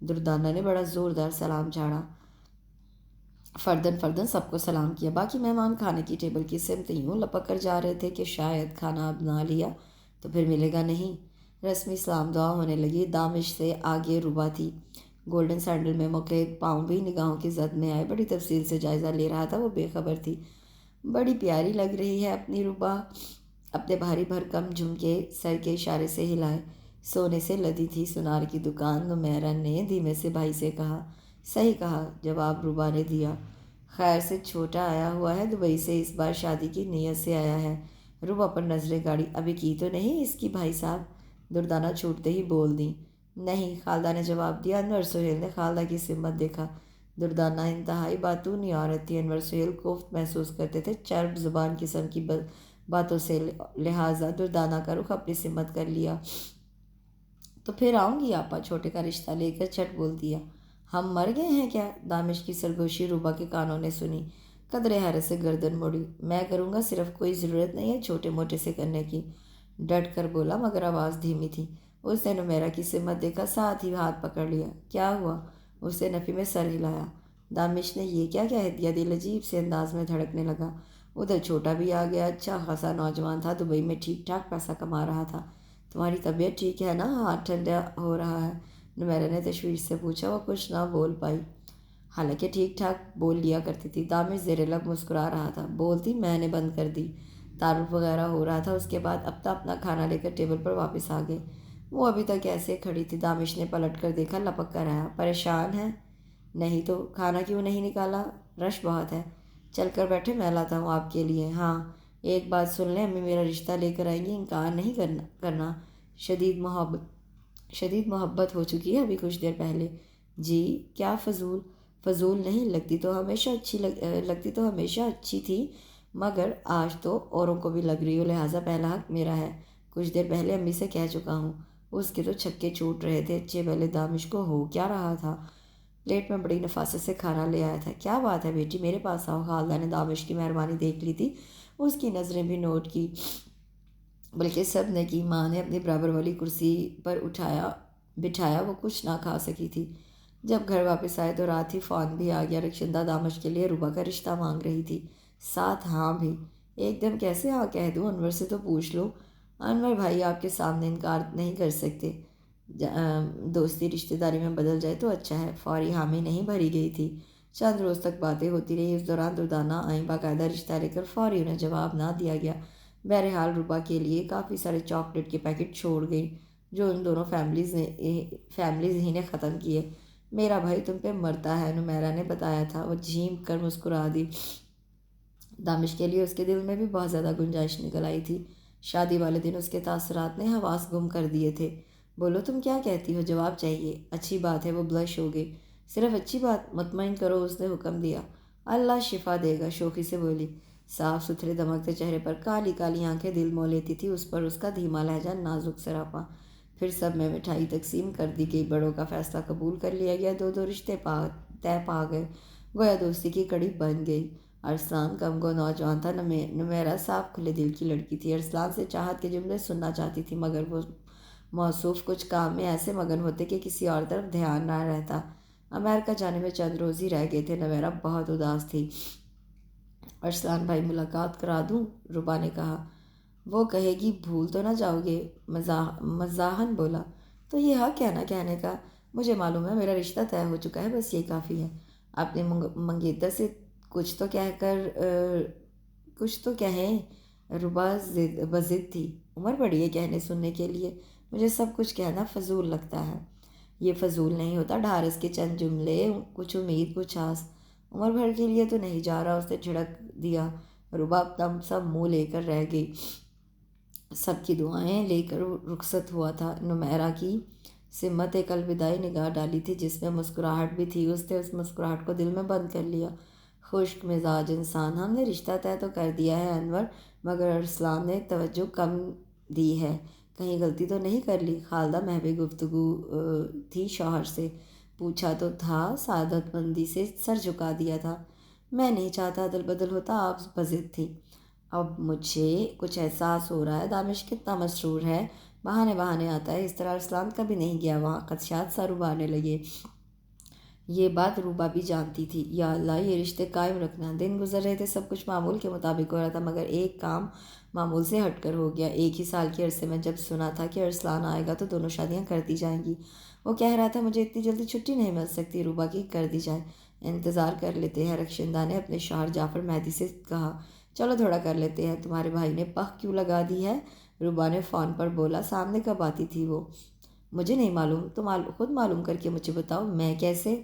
دردانہ نے بڑا زوردار سلام جھاڑا، فردن سب کو سلام کیا۔ باقی مہمان کھانے کی ٹیبل کی سمت یوں لپک کر جا رہے تھے کہ شاید کھانا اب نہ لیا تو پھر ملے گا نہیں۔ رسمی سلام دعا ہونے لگی۔ دامش سے آگے روبا تھی، گولڈن سینڈل میں مقید پاؤں بھی نگاہوں کی زد میں آئے، بڑی تفصیل سے جائزہ لے رہا تھا۔ وہ بے خبر تھی۔ بڑی پیاری لگ رہی ہے اپنی روبا، اپنے بھاری بھرکم جھمکے سر کے اشارے سے ہلائے۔ سونے سے لدی تھی سنار کی دکان، نمیرہ نے دھیمے سے بھائی سے کہا۔ صحیح کہا، جواب روبا نے دیا۔ خیر سے چھوٹا آیا ہوا ہے، دبئی سے اس بار شادی کی نیت سے آیا ہے۔ روبا پر نظریں گاڑی۔ ابھی کی تو نہیں اس کی بھائی صاحب؟ دردانہ چھوٹتے ہی بول دیں۔ نہیں، خالدہ نے جواب دیا۔ انور سہیل نے خالدہ کی سمت دیکھا۔ دردانہ انتہائی باتونی عورت تھی۔ انور سہیل کوفت محسوس کرتے تھے چرب زبان قسم کی باتوں سے، لہٰذا دردانہ کا رخ اپنی سمت کر لیا۔ تو پھر آؤں گی آپا، چھوٹے کا رشتہ لے کر چھٹ بول دیا۔ ہم مر گئے ہیں کیا؟ دامش کی سرگوشی روبا کے کانوں نے سنی۔ قدرے حیرت سے گردن موڑی۔ میں کروں گا، صرف کوئی ضرورت نہیں ہے چھوٹے موٹے سے کرنے کی، ڈٹ کر بولا، مگر آواز دھیمی تھی۔ اس نے نمیرہ کی سمت دیکھا، ساتھ ہی ہاتھ پکڑ لیا۔ کیا ہوا؟ اس نے نفی میں سر ہلایا۔ دامش نے یہ کیا کہہ دیا؟ دل عجیب سے انداز میں دھڑکنے لگا۔ ادھر چھوٹا بھی آ گیا، اچھا خاصا نوجوان تھا، دبئی میں ٹھیک ٹھاک پیسہ کما رہا تھا۔ تمہاری طبیعت ٹھیک ہے نا؟ ہاتھ ٹھنڈا ہو رہا ہے؟ نمیرہ نے تشویش سے پوچھا۔ وہ کچھ نہ بول پائی، حالانکہ ٹھیک ٹھاک بول لیا کرتی تھی۔ دامش زیر لب مسکرا رہا تھا۔ بولتی میں نے بند کر دی۔ تعارف وغیرہ ہو رہا تھا۔ اس کے بعد اپنا کھانا لے کر ٹیبل پر واپس آ گئے۔ وہ ابھی تک ایسے کھڑی تھی۔ دامش نے پلٹ کر دیکھا، لپک کر آیا۔ پریشان ہے؟ نہیں تو کھانا کیوں نہیں نکالا؟ رش بہت ہے۔ چل کر بیٹھے، میں لاتا ہوں آپ کے لیے۔ ہاں، ایک بات سن لیں، امی میرا رشتہ لے کر آئیں گی، انکار نہیں کرنا۔ شدید محبت ہو چکی ہے ابھی کچھ دیر پہلے۔ جی کیا فضول نہیں لگتی تو ہمیشہ اچھی تھی، مگر آج تو اوروں کو بھی لگ رہی ہو، لہٰذا پہلا حق میرا ہے۔ کچھ دیر پہلے امی سے کہہ چکا ہوں۔ اس کے تو چھکے چھوٹ رہے تھے۔ اچھے پہلے دامش کو ہو کیا رہا تھا؟ پلیٹ میں بڑی نفاست سے کھانا لے آیا تھا۔ کیا بات ہے بیٹی، میرے پاس آؤ۔ خالدہ نے دامش کی مہربانی دیکھ لی تھی، اس کی نظریں بھی نوٹ کی، بلکہ سب نے کی۔ ماں نے اپنی برابر والی کرسی پر بٹھایا، وہ کچھ نہ کھا سکی تھی۔ جب گھر واپس آئے تو رات ہی فون بھی آ گیا۔ رخشندہ دامش کے لیے روبا کا رشتہ مانگ رہی تھی، ساتھ ہاں بھی۔ ایک دم کیسے ہاں کہہ دوں؟ انور سے تو پوچھ لو۔ انور بھائی آپ کے سامنے انکار نہیں کر سکتے۔ دوستی رشتہ داری میں بدل جائے تو اچھا ہے۔ فوری حامی نہیں بھری گئی تھی۔ چند روز تک باتیں ہوتی رہی۔ اس دوران دردانہ آئیں، باقاعدہ رشتہ لے کر فوری انہیں جواب نہ دیا گیا۔ بہرحال روبا کے لیے کافی سارے چاکلیٹ کے پیکٹ چھوڑ گئی، جو ان دونوں فیملیز ہی نے ختم کیے۔ میرا بھائی تم پہ مرتا ہے، نمیرہ نے بتایا تھا۔ وہ جھیم کر مسکرا دی۔ دامش کے لیے اس کے دل میں بھی بہت زیادہ گنجائش نکل آئی تھی۔ شادی والے دن اس کے تاثرات نے حواس گم کر دیے تھے۔ بولو تم کیا کہتی ہو؟ جواب چاہیے۔ اچھی بات ہے۔ وہ بلش ہو گئی۔ صرف اچھی بات؟ مطمئن کرو، اس نے حکم دیا۔ اللہ شفا دے گا، شوخی سے بولی۔ صاف ستھرے دمکتے چہرے پر کالی کالی آنکھیں دل مو لیتی تھی، اس پر اس کا دھیما لہجہ نازک سراپا۔ پھر سب میں مٹھائی تقسیم کر دی گئی، بڑوں کا فیصلہ قبول کر لیا گیا، دو رشتے طے پا گئے، گویا دوستی کی کڑی بن گئی۔ ارسلان کم گو نوجوان تھا، نمیرہ صاف کھلے دل کی لڑکی تھی۔ ارسلان سے چاہت کے جملے سننا چاہتی تھی، مگر وہ موصوف کچھ کام میں ایسے مگن ہوتے کہ کسی اور طرف دھیان نہ رہتا۔ امریکہ جانے میں چند روز ہی رہ گئے تھے۔ نمیرہ بہت اداس تھی۔ ارسلان بھائی ملاقات کرا دوں؟ روبا نے کہا۔ وہ کہے گی بھول تو نہ جاؤ گے، مزاحن بولا۔ تو یہ حق ہے نا کہنے کا؟ مجھے معلوم ہے میرا رشتہ طے ہو چکا ہے، بس یہ کافی ہے۔ اپنی منگیتر سے کچھ تو کہیں۔ روبا بضد تھی۔ عمر بڑی ہے کہنے سننے کے لیے، مجھے سب کچھ کہنا فضول لگتا ہے۔ یہ فضول نہیں ہوتا، ڈھارس کے چند جملے، کچھ امید کچھ آس۔ عمر بھر کے لیے تو نہیں جا رہا، اس نے جھڑک دیا۔ روبا اپنا سب منہ لے کر رہ گئی۔ سب کی دعائیں لے کر رخصت ہوا تھا۔ نمیرہ کی سمت ایک الوداعی نگاہ ڈالی تھی، جس میں مسکراہٹ بھی تھی۔ اس نے اس مسکراہٹ کو دل میں بند کر لیا۔ خشک مزاج انسان۔ ہم نے رشتہ طے تو کر دیا ہے انور، مگر ارسلان نے توجہ کم دی ہے، کہیں غلطی تو نہیں کر لی؟ خالدہ محو گفتگو تھی شوہر سے۔ پوچھا تو تھا، سعادت مندی سے سر جھکا دیا تھا۔ میں نہیں چاہتا عدل بدل ہوتا، آپ بضد تھی۔ اب مجھے کچھ احساس ہو رہا ہے۔ دامش کتنا مسرور ہے، بہانے بہانے آتا ہے، اس طرح ارسلان کبھی نہیں گیا وہاں۔ خدشات سر ابھارنے لگے۔ یہ بات روبا بھی جانتی تھی۔ یا اللہ، یہ رشتے قائم رکھنا۔ دن گزر رہے تھے، سب کچھ معمول کے مطابق ہو رہا تھا، مگر ایک کام معمول سے ہٹ کر ہو گیا۔ ایک ہی سال کے عرصے میں جب سنا تھا کہ ارسلان آئے گا تو دونوں شادیاں کر دی جائیں گی، وہ کہہ رہا تھا مجھے اتنی جلدی چھٹی نہیں مل سکتی روبا کی، کر دی جائے، انتظار کر لیتے ہیں۔ رخشندہ نے اپنے شوہر جعفر مہدی سے کہا، چلو تھوڑا کر لیتے ہیں، تمہارے بھائی نے پخ کیوں لگا دی ہے؟ روبا نے فون پر بولا، سامنے کب آتی تھی وہ؟ مجھے نہیں معلوم، تم خود معلوم کر کے مجھے بتاؤ۔ میں کیسے؟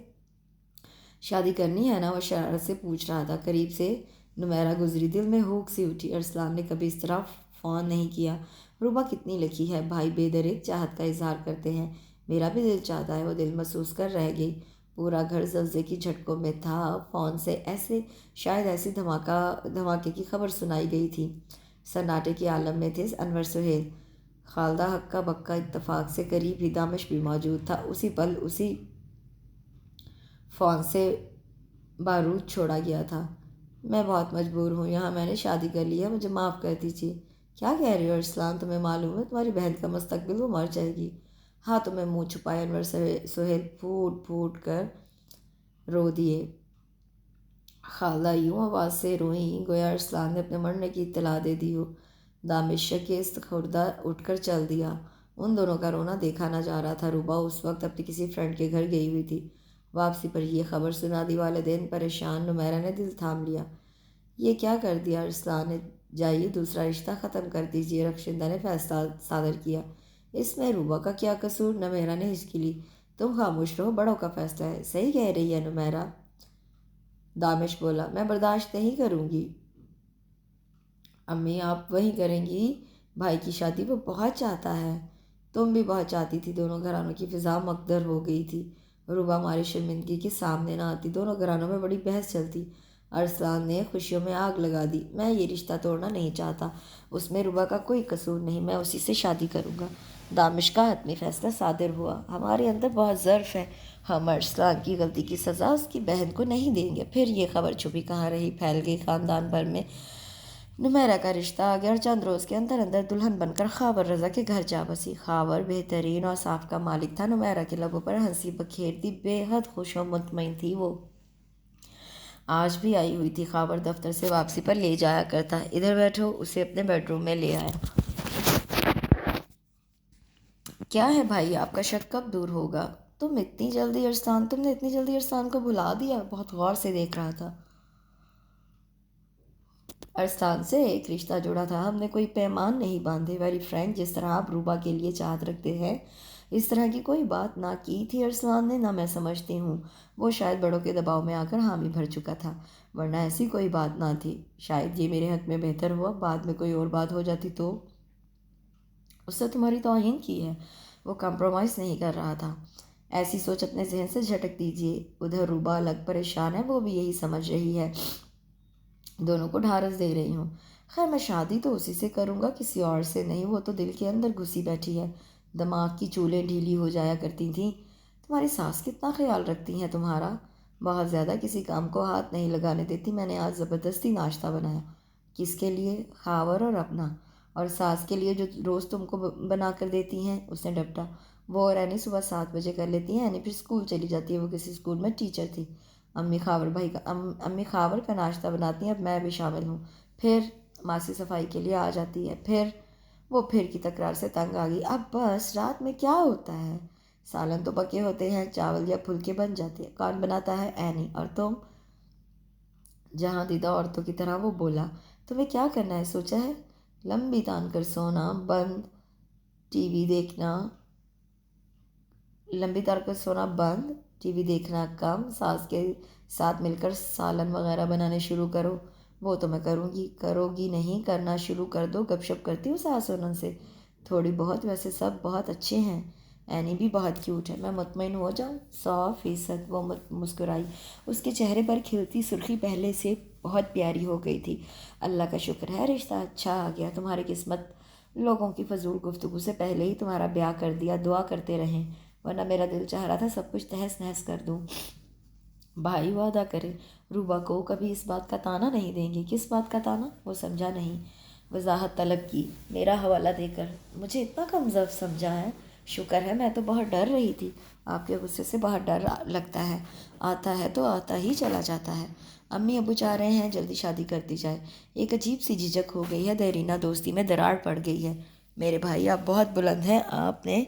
شادی کرنی ہے نا؟ وہ شرارت سے پوچھ رہا تھا۔ قریب سے نمیرہ گزری، دل میں ہوک سی اٹھی، ارسلان نے کبھی اس طرح فون نہیں کیا۔ روبا کتنی لکی ہے، بھائی بے دریغ چاہت کا اظہار کرتے ہیں، میرا بھی دل چاہتا ہے۔ وہ دل محسوس کر رہ گئی۔ پورا گھر زلزلے کی جھٹکوں میں تھا۔ فون سے شاید ایسی دھماکے کی خبر سنائی گئی تھی۔ سناٹے کے عالم میں تھے انور سہیل۔ خالدہ ہکا بکا، اتفاق سے قریب ہی دامش بھی موجود تھا۔ اسی پل اسی فون سے بارود چھوڑا گیا تھا۔ میں بہت مجبور ہوں، یہاں میں نے شادی کر لی ہے، مجھے معاف کر دیجیے۔ کیا کہہ رہی ہو ارسلان؟ تمہیں معلوم ہے تمہاری بہن کا مستقبل، وہ مر جائے گی۔ ہاتھوں میں منہ چھپائے انور سہیل پھوٹ پھوٹ کر رو دیے۔ خالدہ یوں آواز سے روئیں گویا ارسلان نے اپنے مرنے کی اطلاع دے دی ہو۔ دامش شکست خوردہ اٹھ کر چل دیا۔ ان دونوں کا رونا دیکھا نہ جا رہا تھا۔ روبا اس وقت اپنی کسی فرینڈ کے گھر گئی ہوئی تھی۔ واپسی پر یہ خبر سنا دی، والدین پریشان، نمیرہ نے دل تھام لیا۔ یہ کیا کر دیا ارسلان نے؟ جائیے دوسرا رشتہ ختم کر دیجیے، رخشندہ نے فیصلہ صادر کیا۔ اس میں روبا کا کیا قصور؟ نمیرہ نے ہچکی لی۔ تم خاموش رہو، بڑوں کا فیصلہ ہے۔ صحیح کہہ رہی ہے نمیرہ، دامش بولا، میں برداشت نہیں کروں گی۔ امی آپ وہی کریں گی؟ بھائی کی شادی وہ بہت چاہتا ہے، تم بھی بہت چاہتی تھی۔ دونوں گھرانوں کی فضا مکدر ہو گئی تھی۔ روبا ہماری شرمندگی کے سامنے نہ آتی، دونوں گھرانوں میں بڑی بحث چلتی۔ ارسلان نے خوشیوں میں آگ لگا دی، میں یہ رشتہ توڑنا نہیں چاہتا، اس میں روبا کا کوئی قصور نہیں، میں اسی سے شادی کروں گا۔ دامش کا حتمی فیصلہ صادر ہوا۔ ہمارے اندر بہت ضعف ہے، ہم ارسلان کی غلطی کی سزا اس کی بہن کو نہیں دیں گے۔ پھر یہ خبر چھپی کہاں رہی، پھیل گئی خاندان بھر میں۔ نمیرہ کا رشتہ آ گیا اور چند روز کے اندر دلہن بن کر خاور رضا کے گھر جا بسی۔ خاور بہترین اور صاف کا مالک تھا۔ نمیرہ کے لبوں پر ہنسی بکھیرتی، بے حد خوش و مطمئن تھی وہ۔ آج بھی آئی ہوئی تھی۔ خاور دفتر سے واپسی پر لے جایا کرتا، ادھر بیٹھو، اسے اپنے بیڈ روم میں لے آیا۔ کیا ہے بھائی، آپ کا شک کب دور ہوگا؟ تم نے اتنی جلدی ارسلان کو بھلا دیا؟ بہت غور سے دیکھ رہا تھا۔ ارسلان سے ایک رشتہ جوڑا تھا، ہم نے کوئی پیمان نہیں باندھے۔ ویری فرینک، جس طرح آپ روبا کے لیے چاہت رکھتے ہیں، اس طرح کی کوئی بات نہ کی تھی ارسلان نے، نہ میں سمجھتی ہوں۔ وہ شاید بڑوں کے دباؤ میں آ کر حامی بھر چکا تھا، ورنہ ایسی کوئی بات نہ تھی۔ شاید یہ میرے حق میں بہتر ہوا، بعد میں کوئی اور بات ہو جاتی تو۔ اس نے تمہاری توہین کی ہے۔ وہ کمپرومائز نہیں کر رہا تھا۔ ایسی سوچ اپنے ذہن سے جھٹک دیجیے۔ ادھر روبا الگ پریشان ہے، وہ بھی یہی سمجھ رہی ہے، دونوں کو ڈھارس دے رہی ہوں۔ خیر میں شادی تو اسی سے کروں گا، کسی اور سے نہیں، وہ تو دل کے اندر گھسی بیٹھی ہے، دماغ کی چولیں ڈھیلی ہو جایا کرتی تھیں۔ تمہاری ساس کتنا خیال رکھتی ہیں تمہارا؟ بہت زیادہ، کسی کام کو ہاتھ نہیں لگانے دیتی۔ میں نے آج زبردستی ناشتہ بنایا۔ کس کے لیے؟ خاور اور اپنا۔ اور ساس کے لیے جو روز تم کو بنا کر دیتی ہیں، اس نے ڈپٹا۔ وہ اور اینی صبح 7 بجے کر لیتی ہیں، اینی پھر اسکول چلی جاتی ہے، وہ کسی اسکول میں ٹیچر تھی۔ امی خاور کا ناشتہ بناتی ہیں، اب میں بھی شامل ہوں۔ پھر ماسی صفائی کے لیے آ جاتی ہے۔ پھر کی تکرار سے تنگ آ گئی۔ اب بس، رات میں کیا ہوتا ہے؟ سالن تو پکے ہوتے ہیں، چاول یا پھلکے بن جاتے ہیں، کون بناتا ہے؟ اینی۔ اور تم؟ جہاں دیدہ عورتوں کی طرح وہ بولا، تمہیں کیا کرنا ہے سوچا ہے؟ لمبی تان کر سونا بند، ٹی وی دیکھنا کم، ساس کے ساتھ مل کر سالن وغیرہ بنانے شروع کرو۔ وہ تو میں کرو گی نہیں، کرنا شروع کر دو۔ گپ شپ کرتی ہو ساس ان سے؟ تھوڑی بہت، ویسے سب بہت اچھے ہیں، اینی بھی بہت کیوٹ ہے۔ میں مطمئن ہو جاؤں؟ 100%۔ وہ مسکرائی، اس کے چہرے پر کھلتی سرخی پہلے سے بہت پیاری ہو گئی تھی۔ اللہ کا شکر ہے رشتہ اچھا آ گیا، تمہاری قسمت لوگوں کی فضول گفتگو سے پہلے ہی تمہارا بیاہ کر دیا۔ دعا کرتے رہیں، ورنہ میرا دل چاہ رہا تھا سب کچھ تہس نہس کر دوں۔ بھائی وعدہ کرے روبا کو کبھی اس بات کا طعنہ نہیں دیں گے۔ کس بات کا طعنہ؟ وہ سمجھا نہیں۔ وضاحت طلب کی۔ میرا حوالہ دے کر مجھے اتنا کمزور سمجھا ہے؟ شکر ہے، میں تو بہت ڈر رہی تھی۔ آپ کے غصے سے بہت ڈر لگتا ہے، آتا ہے تو آتا ہی چلا جاتا ہے۔ امی ابو چاہ رہے ہیں جلدی شادی کر دی جائے۔ ایک عجیب سی جھجک ہو گئی ہے، دیرینہ دوستی میں دراڑ پڑ گئی ہے۔ میرے بھائی آپ بہت بلند ہیں، آپ نے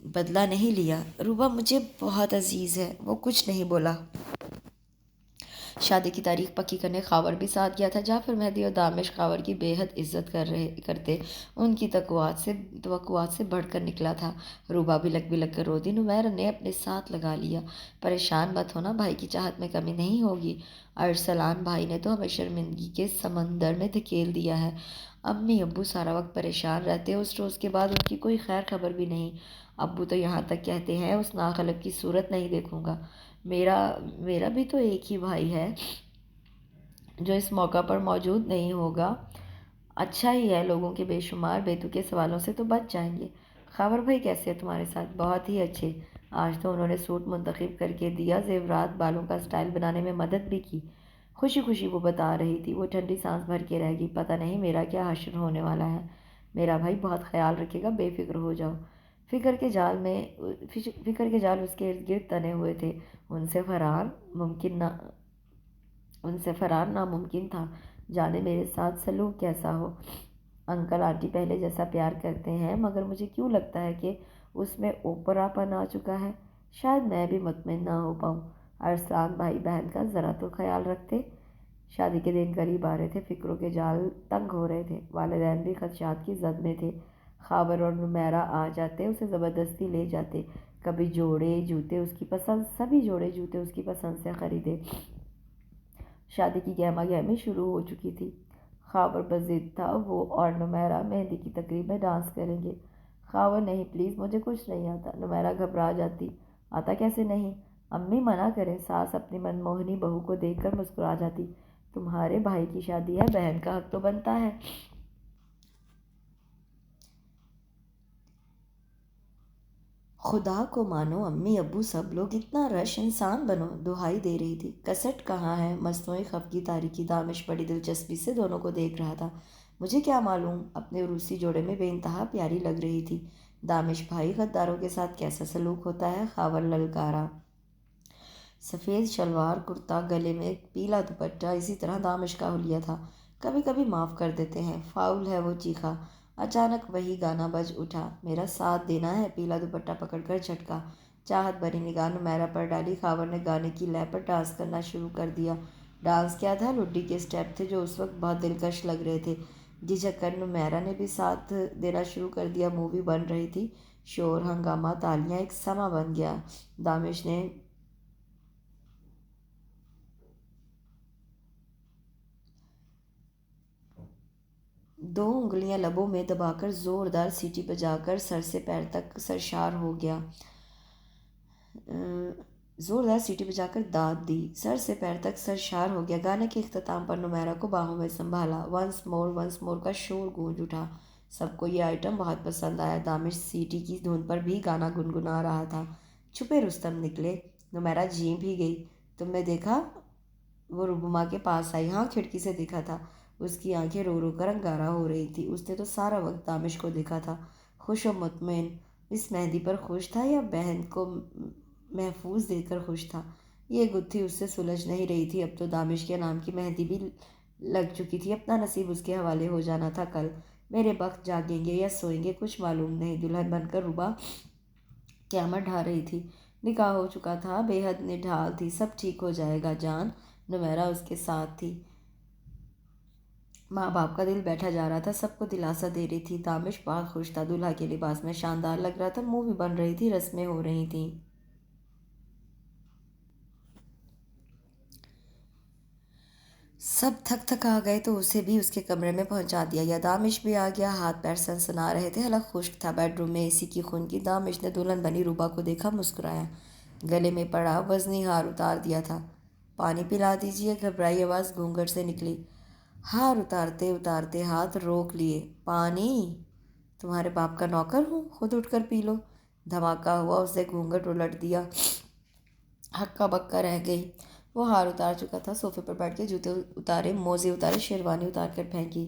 بدلہ نہیں لیا۔ روبا مجھے بہت عزیز ہے۔ وہ کچھ نہیں بولا۔ شادی کی تاریخ پکی کرنے خاور بھی ساتھ گیا تھا۔ جعفر، مہدی اور دامش خاور کی بے حد عزت کرتے، ان کی توقعات سے بڑھ کر نکلا تھا۔ روبا بلک کر رو دی۔ نمیرہ نے اپنے ساتھ لگا لیا۔ پریشان مت ہونا، بھائی کی چاہت میں کمی نہیں ہوگی۔ ارسلان بھائی نے تو ہمیں شرمندگی کے سمندر میں دھکیل دیا ہے۔ امی ابو سارا وقت پریشان رہتے، اس روز کے بعد ان کی کوئی خیر خبر بھی نہیں۔ ابو تو یہاں تک کہتے ہیں اس ناخلف کی صورت نہیں دیکھوں گا۔ میرا بھی تو ایک ہی بھائی ہے جو اس موقع پر موجود نہیں ہوگا۔ اچھا ہی ہے، لوگوں کے بے شمار بیتوکے سوالوں سے تو بچ جائیں گے۔ خاور بھائی کیسے ہے تمہارے ساتھ؟ بہت ہی اچھے۔ آج تو انہوں نے سوٹ منتخب کر کے دیا، زیورات، بالوں کا سٹائل بنانے میں مدد بھی کی۔ خوشی خوشی وہ بتا رہی تھی۔ وہ ٹھنڈی سانس بھر کے رہ گئی۔ پتہ نہیں میرا کیا حشر ہونے والا ہے۔ میرا بھائی بہت خیال رکھے گا، بے فکر ہو جاؤ۔ فکر کے جال اس کے ارد گرد تنے ہوئے تھے۔ ان سے فرار ناممکن تھا۔ جانے میرے ساتھ سلوک کیسا ہو۔ انکل آنٹی پہلے جیسا پیار کرتے ہیں، مگر مجھے کیوں لگتا ہے کہ اس میں اوپرا پن آ چکا ہے۔ شاید میں بھی مطمئن نہ ہو پاؤں۔ ارسلان بھائی بہن کا ذرا تو خیال رکھتے۔ شادی کے دن قریب آ رہے تھے، فکروں کے جال تنگ ہو رہے تھے۔ والدین بھی خدشات کی زد میں تھے۔ خاور اور نمیرہ آ جاتے، اسے زبردستی لے جاتے۔ سبھی جوڑے جوتے اس کی پسند سے خریدے۔ شادی کی گہما گہمی شروع ہو چکی تھی۔ خاور بضد تھا وہ اور نمیرہ مہندی کی تقریب میں ڈانس کریں گے۔ خاور، نہیں پلیز، مجھے کچھ نہیں آتا۔ نمیرہ گھبرا جاتی۔ آتا کیسے نہیں؟ امی منع کریں۔ ساس اپنی من موہنی بہو کو دیکھ کر مسکرا جاتی۔ تمہارے بھائی کی شادی ہے، بہن کا حق تو بنتا ہے۔ خدا کو مانو، امی ابو سب لوگ، اتنا رش، انسان بنو۔ دہائی دے رہی تھی۔ کسٹ کہاں ہے؟ مصنوعی خفگی تاریکی۔ دامش بڑی دلچسپی سے دونوں کو دیکھ رہا تھا۔ مجھے کیا معلوم؟ اپنے عروسی جوڑے میں بے انتہا پیاری لگ رہی تھی۔ دامش بھائی، غداروں کے ساتھ کیسا سلوک ہوتا ہے؟ خاور للکارا۔ سفید شلوار کرتا، گلے میں پیلا دوپٹہ، اسی طرح دامش کا حلیہ تھا۔ کبھی کبھی معاف کر دیتے ہیں، فاؤل ہے، وہ چیخا۔ اچانک وہی گانا بج اٹھا، میرا ساتھ دینا ہے۔ پیلا دوپٹہ پکڑ کر جھٹکا۔ چاہت بھری نگاہ نمیرہ پر ڈالی۔ خاور نے گانے کی لے پر ڈانس کرنا شروع کر دیا۔ ڈانس کیا تھا؟ لڈی کے اسٹیپ تھے جو اس وقت بہت دلکش لگ رہے تھے۔ جھجک کر نمیرہ نے بھی ساتھ دینا شروع کر دیا۔ مووی بن رہی تھی۔ شور، ہنگامہ، تالیاں، ایک سما بن گیا۔ دامش نے دو انگلیاں لبوں میں دبا کر زوردار سیٹی بجا کر سر سے پیر تک سرشار ہو گیا۔ زوردار سیٹی بجا کر داد دی۔ سر سے پیر تک سرشار ہو گیا۔ گانے کے اختتام پر نمیرہ کو باہوں میں سنبھالا۔ ونس مور کا شور گونج اٹھا۔ سب کو یہ آئٹم بہت پسند آیا۔ دامش سیٹی کی دھن پر بھی گانا گنگنا رہا تھا۔ چھپے رستم نکلے۔ نمیرہ جھیم بھی گئی۔ تم نے دیکھا؟ وہ ربما کے پاس آئی۔ ہاں، کھڑکی سے دیکھا تھا۔ اس کی آنکھیں رو رو کر انگارہ ہو رہی تھی۔ اس نے تو سارا وقت دامش کو دیکھا تھا، خوش و مطمئن۔ اس مہندی پر خوش تھا یا بہن کو محفوظ دیکھ کر خوش تھا؟ یہ گتھی اس سے سلجھ نہیں رہی تھی۔ اب تو دامش کے نام کی مہندی بھی لگ چکی تھی۔ اپنا نصیب اس کے حوالے ہو جانا تھا۔ کل میرے بخت جاگیں گے یا سوئیں گے کچھ معلوم نہیں۔ دلہن بن کر روبا قیامت ڈھا رہی تھی۔ نکاح ہو چکا تھا، بے حد نڈھال تھی۔ سب ٹھیک ہو جائے گا جان۔ نمیرہ اس کے ساتھ تھی۔ ماں باپ کا دل بیٹھا جا رہا تھا، سب کو دلاسا دے رہی تھی۔ دامش بہت خوش تھا، دلہا کے لباس میں شاندار لگ رہا تھا۔ مووی بن رہی تھی، رسمیں ہو رہی تھیں۔ سب تھک تھک آ گئے تو اسے بھی اس کے کمرے میں پہنچا دیا گیا۔ دامش بھی آ گیا۔ ہاتھ پیر سنسنا رہے تھے، حلق خشک تھا۔ بیڈ روم میں اے سی کی خنکی۔ دامش نے دلہن بنی روبا کو دیکھا، مسکرایا۔ گلے میں پڑا وزنی ہار اتار دیا تھا۔ پانی پلا دیجیے، گھبرائی آواز گھونگھٹ سے نکلی۔ ہار اتارتے اتارتے ہاتھ روک لیے۔ پانی؟ تمہارے باپ کا نوکر ہوں، خود اٹھ کر پی لو۔ دھماکہ ہوا، اس نے گھونگھٹ الٹ دیا۔ ہکا بکا رہ گئی۔ وہ ہار اتار چکا تھا۔ صوفے پر بیٹھ کے جوتے اتارے، موزے اتارے، شیروانی اتار کر پھینکی۔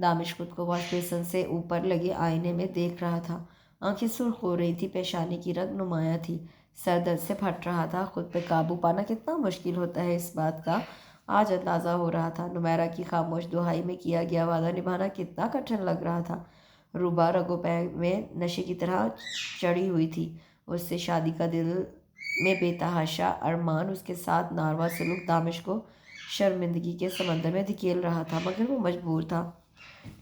دامش خود کو واش بیسن سے اوپر لگے آئینے میں دیکھ رہا تھا۔ آنکھیں سرخ ہو رہی تھی، پیشانی کی رگ نمایاں تھی، سر درد سے پھٹ رہا تھا۔ خود پہ قابو پانا کتنا مشکل ہوتا ہے، اس بات کا آج اندازہ ہو رہا تھا۔ نمیرہ کی خاموش دہائی میں کیا گیا وعدہ نبھانا کتنا کٹھن لگ رہا تھا۔ روبا رگوں پہ میں نشے کی طرح چڑھی ہوئی تھی۔ اس سے شادی کا دل میں بے تحاشا ارمان، اس کے ساتھ ناروا سلوک دامش کو شرمندگی کے سمندر میں دھکیل رہا تھا، مگر وہ مجبور تھا۔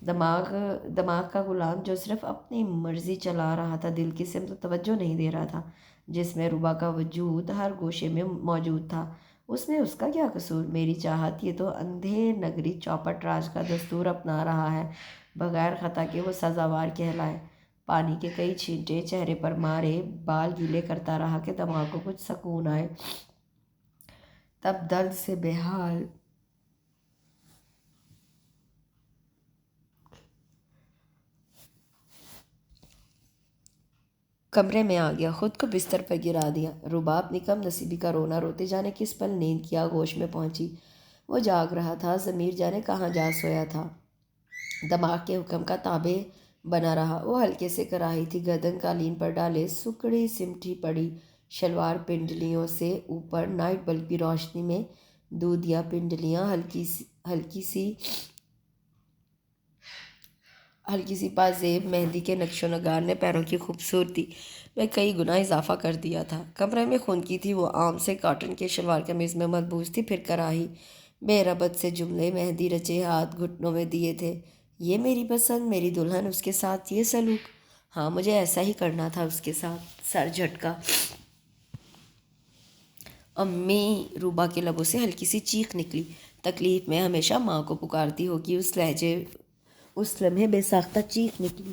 دماغ کا غلام جو صرف اپنی مرضی چلا رہا تھا، دل کی سمت توجہ نہیں دے رہا تھا، جس میں روبا کا وجود ہر گوشے میں موجود تھا۔ اس میں اس کا کیا قصور؟ میری چاہت، یہ تو اندھے نگری چوپٹ راج کا دستور اپنا رہا ہے، بغیر خطا کے وہ سزاوار کہلائے۔ پانی کے کئی چھینٹے چہرے پر مارے، بال گیلے کرتا رہا کہ دماغ کو کچھ سکون آئے۔ تب درد سے بے حال کمرے میں آ گیا، خود کو بستر پر گرا دیا۔ روبا اپنی کم نصیبی کا رونا روتے جانے کس پل نیند کی آغوش میں پہنچی۔ وہ جاگ رہا تھا، ضمیر جانے کہاں جا سویا تھا، دماغ کے حکم کا تابع بنا رہا۔ وہ ہلکے سے کراہی تھی، گردن قالین پر ڈالے، سکڑی سمٹی پڑی شلوار پنڈلیوں سے اوپر نائٹ بلب کی روشنی میں دودھیا پنڈلیاں، ہلکی سی پازیب مہندی کے نقش و نگار نے پیروں کی خوبصورتی میں کئی گنا اضافہ کر دیا تھا۔ کمرے میں خنکی تھی، وہ عام سے کاٹن کے شلوار قمیض میں ملبوس تھی، پھر کراہی بے ربط سے جملے مہندی رچے ہاتھ گھٹنوں میں دیے تھے۔ یہ میری پسند، میری دلہن، اس کے ساتھ یہ سلوک، ہاں مجھے ایسا ہی کرنا تھا اس کے ساتھ۔ سر جھٹکا، امی! روبا کے لبوں سے ہلکی سی چیخ نکلی۔ تکلیف میں ہمیشہ ماں کو پکارتی ہوگی، اس لمحے بے ساختہ چیخ نکلی۔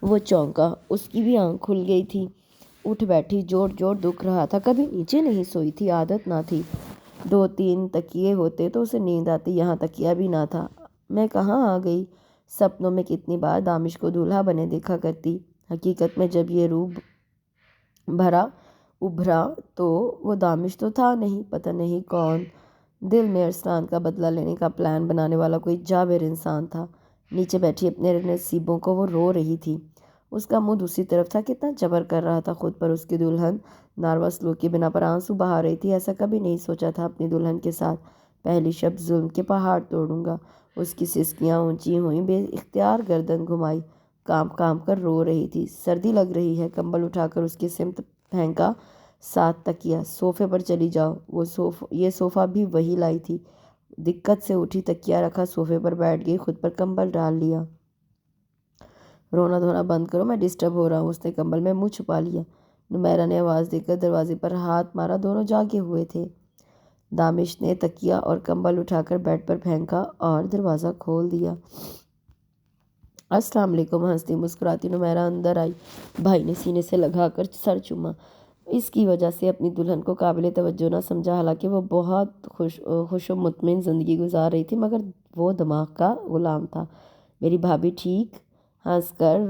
وہ چونکا، اس کی بھی آنکھ کھل گئی تھی، اٹھ بیٹھی، جوڑ جوڑ دکھ رہا تھا، کبھی نیچے نہیں سوئی تھی، عادت نہ تھی۔ 2-3 تکیے ہوتے تو اسے نیند آتی، یہاں تکیہ بھی نہ تھا۔ میں کہاں آ گئی؟ سپنوں میں کتنی بار دامش کو دولہا بنے دیکھا کرتی، حقیقت میں جب یہ روپ ابھرا تو وہ دامش تو تھا نہیں، پتہ نہیں کون، دل میں ارسلان کا بدلہ لینے کا پلان بنانے والا کوئی جابر انسان تھا۔ نیچے بیٹھی اپنے نصیبوں کو وہ رو رہی تھی، اس کا منہ دوسری طرف تھا، کتنا جبر کر رہا تھا خود پر۔ اس کی دلہن ناروا سلوک کی بنا پر آنسو بہا رہی تھی۔ ایسا کبھی نہیں سوچا تھا اپنی دلہن کے ساتھ، پہلی شب ظلم کے پہاڑ توڑوں گا۔ اس کی سسکیاں اونچی ہوئیں، بے اختیار گردن گھمائی، کانپ کانپ کر رو رہی تھی۔ سردی لگ رہی ہے، کمبل اٹھا کر اس کی سمت پھینکا، 7 تکیہ، صوفے پر چلی جاؤ۔ یہ صوفہ بھی وہی لائی تھی۔ دقت سے اٹھی، تکیہ رکھا، صوفے پر بیٹھ گئی، خود پر کمبل ڈال لیا۔ رونا دھونا بند کرو، میں ڈسٹرب ہو رہا ہوں۔ اس نے کمبل میں منہ چھپا لیا۔ نمیرہ نے آواز دے کر دروازے پر ہاتھ مارا، دونوں جاگے ہوئے تھے۔ دامش نے تکیہ اور کمبل اٹھا کر بیڈ پر پھینکا اور دروازہ کھول دیا۔ السلام علیکم۔ ہنستی مسکراتی نمیرہ اندر آئی، بھائی نے سینے سے لگا کر سر چوما۔ اس کی وجہ سے اپنی دلہن کو قابل توجہ نہ سمجھا، حالانکہ وہ بہت خوش و مطمئن زندگی گزار رہی تھی، مگر وہ دماغ کا غلام تھا۔ میری بھابھی ٹھیک؟ ہنس کر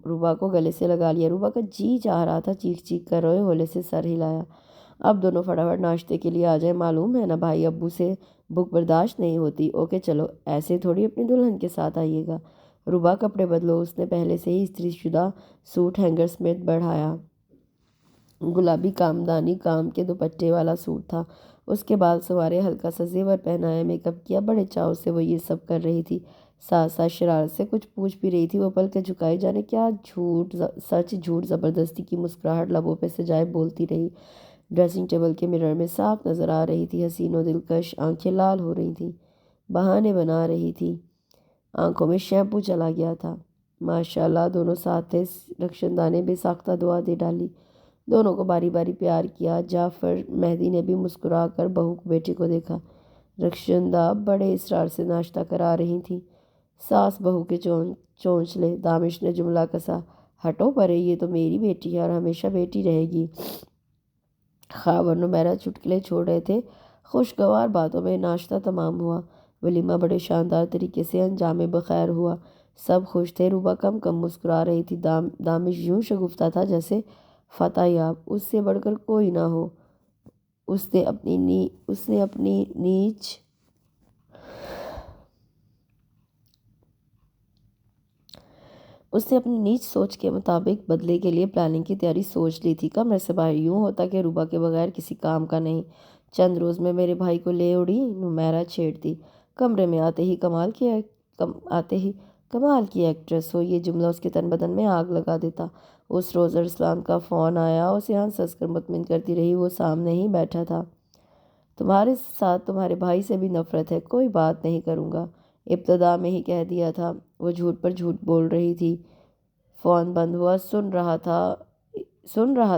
روبا کو گلے سے لگا لیا۔ روبا کا جی چاہ رہا تھا چیخ چیخ کر روئے، ہولے سے سر ہلایا۔ اب دونوں فٹافٹ ناشتے کے لیے آ جائیں، معلوم ہے نا بھائی ابو سے بھوک برداشت نہیں ہوتی۔ اوکے چلو، ایسے تھوڑی اپنی دلہن کے ساتھ آئیے گا۔ روبا کپڑے بدلو۔ اس نے پہلے سے ہی استری شدہ سوٹ ہینگر سمیت بڑھایا، گلابی کامدانی کام کے دوپٹے والا سوٹ تھا۔ اس کے بال سنوارے، ہلکا سا زیور پہنایا، میک اپ کیا، بڑے چاؤ سے وہ یہ سب کر رہی تھی، ساتھ ساتھ شرارت سے کچھ پوچھ بھی رہی تھی۔ وہ پلکیں جھکائے، جانے کیا سچ جھوٹ زبردستی کی مسکراہٹ لبوں پہ سجائے بولتی رہی۔ ڈریسنگ ٹیبل کے مرر میں صاف نظر آ رہی تھی، حسین و دلکش، آنکھیں لال ہو رہی تھیں، بہانے بنا رہی تھی، آنکھوں میں شیمپو چلا گیا تھا۔ ماشاءاللہ دونوں ساتھ تھے۔ رخشندہ نے بے ساختہ دعا دے ڈالی، دونوں کو باری باری پیار کیا۔ جعفر مہدی نے بھی مسکرا کر بہو بیٹی کو دیکھا۔ رخشندہ بڑے اصرار سے ناشتہ کرا رہی تھی۔ ساس بہو کے چونچلے۔ دامش نے جملہ کسا، ہٹو پرے، یہ تو میری بیٹی ہے اور ہمیشہ بیٹی رہے گی۔ خاور نمیرہ چٹکلے چھوڑ رہے تھے۔ خوشگوار باتوں میں ناشتہ تمام ہوا۔ ولیمہ بڑے شاندار طریقے سے انجام بخیر ہوا، سب خوش تھے۔ روبا کم کم مسکرا رہی تھی، دامش یوں شگفتہ تھا جیسے فتح یاب اس سے بڑھ کر کوئی نہ ہو۔ اس نے اپنی نیچ اس نے اپنی نیچ سوچ کے مطابق بدلے کے لیے پلاننگ کی تیاری سوچ لی تھی۔ کمرے سے باہر یوں ہوتا کہ روبا کے بغیر کسی کام کا نہیں۔ چند روز میں میرے بھائی کو لے اڑی، نمیرہ چھیڑ دی۔ کمرے میں آتے ہی کمال کی ایکٹریس ہو، یہ جملہ اس کے تن بدن میں آگ لگا دیتا۔ اس روز ارسلان کا فون آیا، اسے ہنس ہنس کر مطمئن کرتی رہی، وہ سامنے ہی بیٹھا تھا۔ تمہارے ساتھ تمہارے بھائی سے بھی نفرت ہے، کوئی بات نہیں کروں گا، ابتدا میں ہی کہہ دیا تھا۔ وہ جھوٹ پر جھوٹ بول رہی تھی۔ فون بند ہوا، سن رہا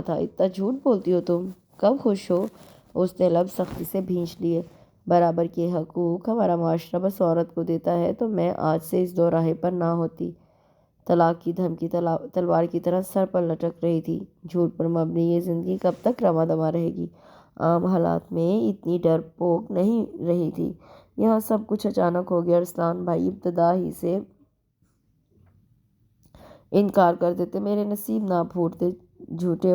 تھا۔ اتنا جھوٹ بولتی ہو تم، کب خوش ہو؟ اس نے لب سختی سے بھینچ لیے۔ برابر کے حقوق ہمارا معاشرہ بس عورت کو دیتا ہے تو میں آج سے اس دو راہے پر نہ ہوتی۔ طلاق کی دھمکی تلوار کی طرح سر پر لٹک رہی تھی۔ جھوٹ پر مبنی یہ زندگی کب تک رواں دواں رہے گی؟ عام حالات میں اتنی ڈرپوک نہیں رہی تھی، یہاں سب کچھ اچانک ہو گیا۔ ارسلان بھائی ابتدا ہی سے انکار کر دیتے، میرے نصیب نہ پھوٹتے۔ جھوٹے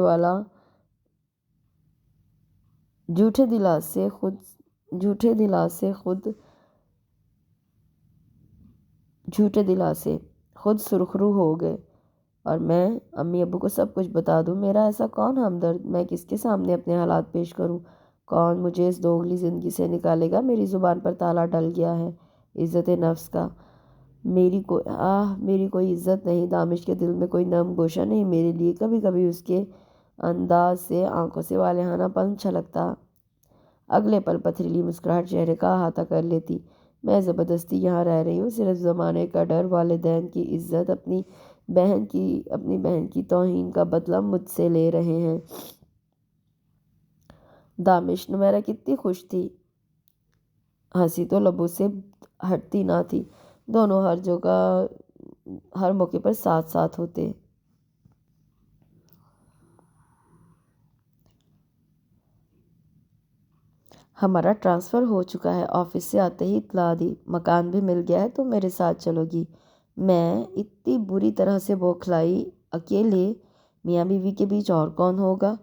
دلا سے خود سرخرو ہو گئے، اور میں امی ابو کو سب کچھ بتا دوں۔ میرا ایسا کون ہمدرد؟ میں کس کے سامنے اپنے حالات پیش کروں؟ کون مجھے اس دوگلی زندگی سے نکالے گا؟ میری زبان پر تالا ڈل گیا ہے عزت نفس کا۔ میری کوئی عزت نہیں، دانش کے دل میں کوئی نرم گوشہ نہیں میرے لیے۔ کبھی کبھی اس کے انداز سے آنکھوں سے والہانہ پن چھلکتا، اگلے پل پتھریلی مسکراہٹ چہرے کا احاطہ کر لیتی۔ میں زبردستی یہاں رہ رہی ہوں، صرف زمانے کا ڈر، والدین کی عزت، اپنی بہن کی توہین کا بدلہ مجھ سے لے رہے ہیں۔ دانش، نمیرہ کتنی خوش تھی، ہنسی تو لبوں سے ہٹتی نہ تھی۔ دونوں ہر موقع پر ساتھ ساتھ ہوتے۔ ہمارا ٹرانسفر ہو چکا ہے، آفس سے آتے ہی اطلاع دی۔ مکان بھی مل گیا ہے، تم میرے ساتھ چلو گی؟ میں اتنی بری طرح سے بوکھلائی، اکیلے میاں بیوی کے بیچ اور کون ہوگا؟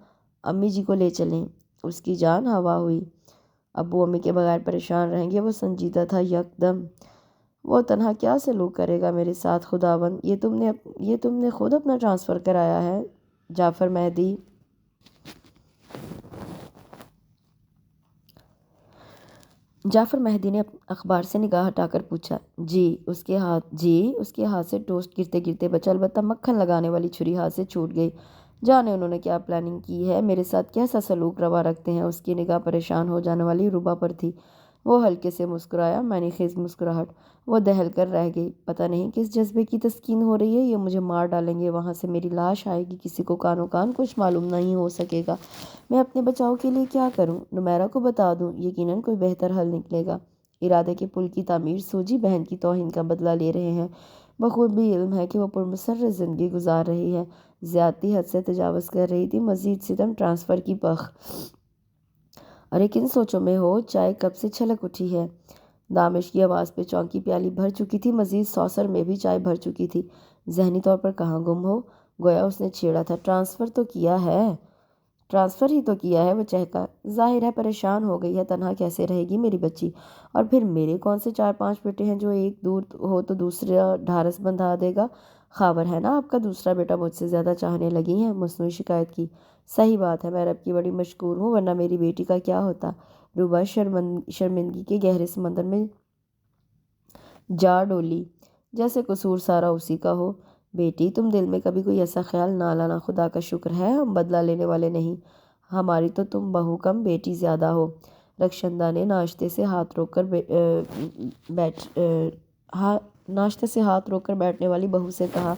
امی جی کو لے چلیں۔ اس کی جان ہوا ہوئی۔ ابو امی کے بغیر پریشان رہیں گے؟ وہ سنجیدہ تھا یکدم۔ وہ تنہا کیا سلوک کرے گا میرے ساتھ؟ خداوند، یہ تم نے خود اپنا ٹرانسفر کرایا ہے؟ جعفر مہدی نے اخبار سے نگاہ ہٹا کر پوچھا۔ جی۔ اس کے ہاتھ سے ٹوسٹ گرتے گرتے بچا، البتہ مکھن لگانے والی چھری ہاتھ سے چھوٹ گئی۔ جانے انہوں نے کیا پلاننگ کی ہے، میرے ساتھ کیسا سلوک روا رکھتے ہیں؟ اس کی نگاہ پریشان ہو جانے والی روبا پر تھی۔ وہ ہلکے سے مسکرایا، معنی خیز مسکراہٹ۔ وہ دہل کر رہ گئی۔ پتہ نہیں کس جذبے کی تسکین ہو رہی ہے، یہ مجھے مار ڈالیں گے، وہاں سے میری لاش آئے گی، کسی کو کانوں کان کچھ معلوم نہیں ہو سکے گا۔ میں اپنے بچاؤ کے لیے کیا کروں؟ نمیرہ کو بتا دوں، یقیناً کوئی بہتر حل نکلے گا۔ ارادے کے پل کی تعمیر سوجی، بہن کی توہین کا بدلہ لے رہے ہیں۔ بخوبی علم ہے کہ وہ پرمسرت زندگی گزار رہی ہے، زیادتی حد سے تجاوز کر رہی تھی۔ مزید ستم، ٹرانسفر کی پخ۔ ارے کن سوچوں میں ہو؟ چائے کب سے چھلک اٹھی ہے؟ دانش کی آواز پہ چونکی پیالی بھر چکی تھی، مزید سوسر میں بھی چائے بھر چکی تھی۔ ذہنی طور پر کہاں گم ہو؟ گویا اس نے چھیڑا تھا۔ ٹرانسفر ہی تو کیا ہے، وہ چہکا۔ ظاہر ہے پریشان ہو گئی ہے، تنہا کیسے رہے گی میری بچی؟ اور پھر میرے کون سے 4-5 بیٹے ہیں جو ایک دور ہو تو دوسرا ڈھارس بندھا دے گا؟ خبر ہے نا آپ کا دوسرا بیٹا مجھ سے زیادہ چاہنے لگی ہیں، مصنوعی شکایت کی۔ صحیح بات ہے، میں رب کی بڑی مشکور ہوں، ورنہ میری بیٹی کا کیا ہوتا؟ روبا شرمندگی کے گہرے سمندر میں جا ڈولی، جیسے قصور سارا اسی کا ہو۔ بیٹی، تم دل میں کبھی کوئی ایسا خیال نہ لانا، خدا کا شکر ہے ہم بدلہ لینے والے نہیں، ہماری تو تم بہو کم بیٹی زیادہ ہو۔ رخشندہ نے ناشتے سے ہاتھ روک کر بیٹھنے والی بہو سے کہا۔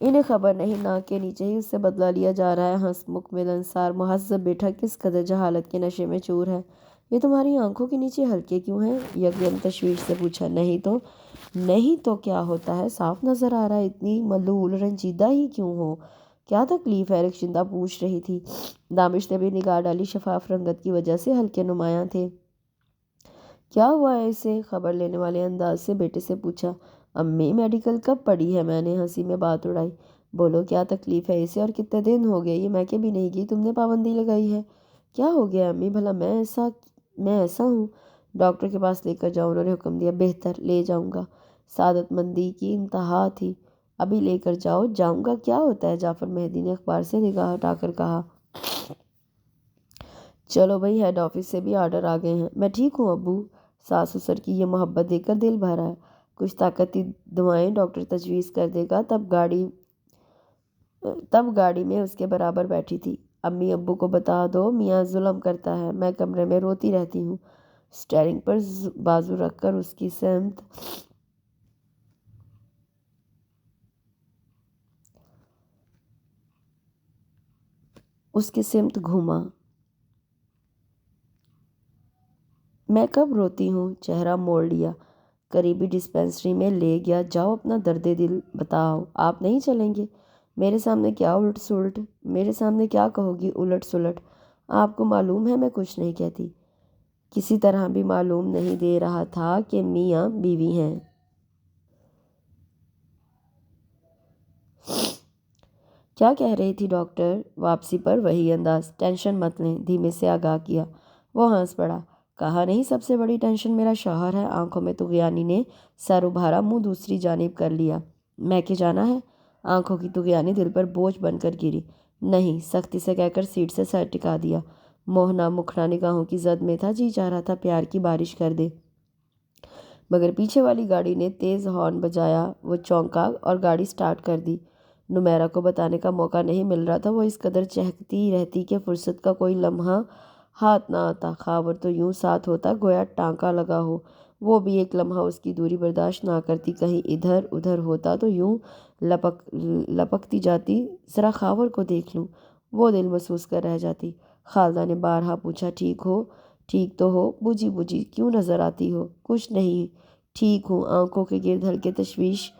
انہیں خبر نہیں، ناک کے نیچے ہی اس سے بدلہ لیا جا رہا ہے۔ ہنس مکھ ملنسار مہذب بیٹا کس قدر جہالت کے نشے میں چور ہے۔ یہ تمہاری آنکھوں کے نیچے ہلکے کیوں ہیں؟ یکدم تشویش سے پوچھا۔ نہیں تو کیا ہوتا ہے، صاف نظر آ رہا ہے، اتنی ملول رنجیدہ ہی کیوں ہو؟ کیا تکلیف ہے؟ رخشندہ پوچھ رہی تھی۔ دانش نے بھی نگاہ ڈالی، شفاف رنگت کی وجہ سے ہلکے نمایاں تھے۔ کیا ہوا ہے اسے؟ خبر لینے والے انداز سے بیٹے سے پوچھا۔ امی، میڈیکل کب پڑھی ہے؟ میں نے ہنسی میں بات اڑائی۔ بولو کیا تکلیف ہے اسے، اور کتنے دن ہو گئے؟ یہ میکے بھی نہیں گئی، تم نے پابندی لگائی ہے؟ کیا ہو گیا امی، بھلا میں ایسا ہوں؟ ڈاکٹر کے پاس لے کر جاؤ، انہوں نے حکم دیا۔ بہتر، لے جاؤں گا۔ سعادت مندی کی انتہا تھی۔ ابھی لے کر جاؤ۔ جاؤں گا، کیا ہوتا ہے؟ جعفر مہدی نے اخبار سے نگاہ ہٹا کر کہا۔ چلو بھائی، ہیڈ آفس سے بھی آرڈر آ گئے ہیں۔ میں ٹھیک ہوں ابو، ساس سسر کی یہ محبت دیکھ کر دل بھرا ہے۔ کچھ طاقتی دعائیں ڈاکٹر تجویز کر دے گا۔ تب گاڑی میں اس کے برابر بیٹھی تھی۔ امی ابو کو بتا دو میاں ظلم کرتا ہے، میں کمرے میں روتی رہتی ہوں۔ اسٹیئرنگ پر بازو رکھ کر اس کے سمت گھوما۔ میں کب روتی ہوں؟ چہرہ موڑ لیا، قریبی ڈسپینسری میں لے گیا۔ جاؤ اپنا درد دل بتاؤ۔ آپ نہیں چلیں گے؟ میرے سامنے کیا الٹ سلٹ؟ میرے سامنے کیا کہو گی الٹ سلٹ؟ آپ کو معلوم ہے میں کچھ نہیں کہتی۔ کسی طرح بھی معلوم نہیں دے رہا تھا کہ میاں بیوی ہیں۔ کیا کہہ رہی تھی ڈاکٹر؟ واپسی پر وہی انداز۔ ٹینشن مت لیں، دھیمے سے آگاہ کیا۔ وہ ہنس پڑا۔ کہا نہیں سب سے بڑی ٹینشن میرا شوہر ہے۔ آنکھوں میں طغیانی نے سر ابھارا، منہ دوسری جانب کر لیا۔ میں کہ جانا ہے؟ آنکھوں کی طغیانی دل پر بوجھ بن کر گری۔ نہیں، سختی سے کہہ کر سیٹ سے سر ٹکا دیا۔ موہنا مکھنا نگاہوں کی زد میں تھا، جی چاہ رہا تھا پیار کی بارش کر دے، مگر پیچھے والی گاڑی نے تیز ہارن بجایا۔ وہ چونکا اور گاڑی سٹارٹ کر دی۔ نمیرا کو بتانے کا موقع نہیں مل رہا تھا۔ وہ اس قدر چہکتی رہتی کہ فرصت کا کوئی لمحہ ہاتھ نہ آتا۔ خاور تو یوں ساتھ ہوتا گویا ٹانکا لگا ہو۔ وہ بھی ایک لمحہ اس کی دوری برداشت نہ کرتی۔ کہیں ادھر ادھر ہوتا تو یوں لپکتی جاتی، ذرا خاور کو دیکھ لوں، وہ دل محسوس کر رہ جاتی۔ خالدہ نے بارہا پوچھا، ٹھیک ہو؟ ٹھیک تو ہو؟ بجھی بجھی کیوں نظر آتی ہو؟ کچھ نہیں، ٹھیک ہوں۔ آنکھوں کے گرد ہلکے تشویش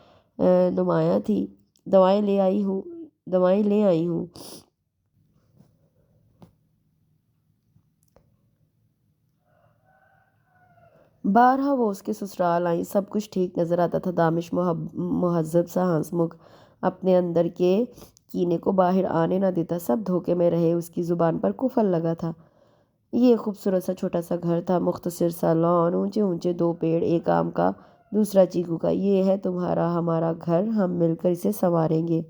نمایاں تھی۔ دوائیں لے آئی ہوں۔ بارہا وہ اس کے سسرال آئیں، سب کچھ ٹھیک نظر آتا تھا۔ دامش مہذب سا ہنس مکھ، اپنے اندر کے کینے کو باہر آنے نہ دیتا۔ سب دھوکے میں رہے، اس کی زبان پر قفل لگا تھا۔ یہ خوبصورت سا چھوٹا سا گھر تھا، مختصر سا لان، اونچے اونچے 2 پیڑ، ایک آم کا دوسرا چیکو کا۔ یہ ہے تمہارا ہمارا گھر، ہم مل کر اسے سنواریں گے۔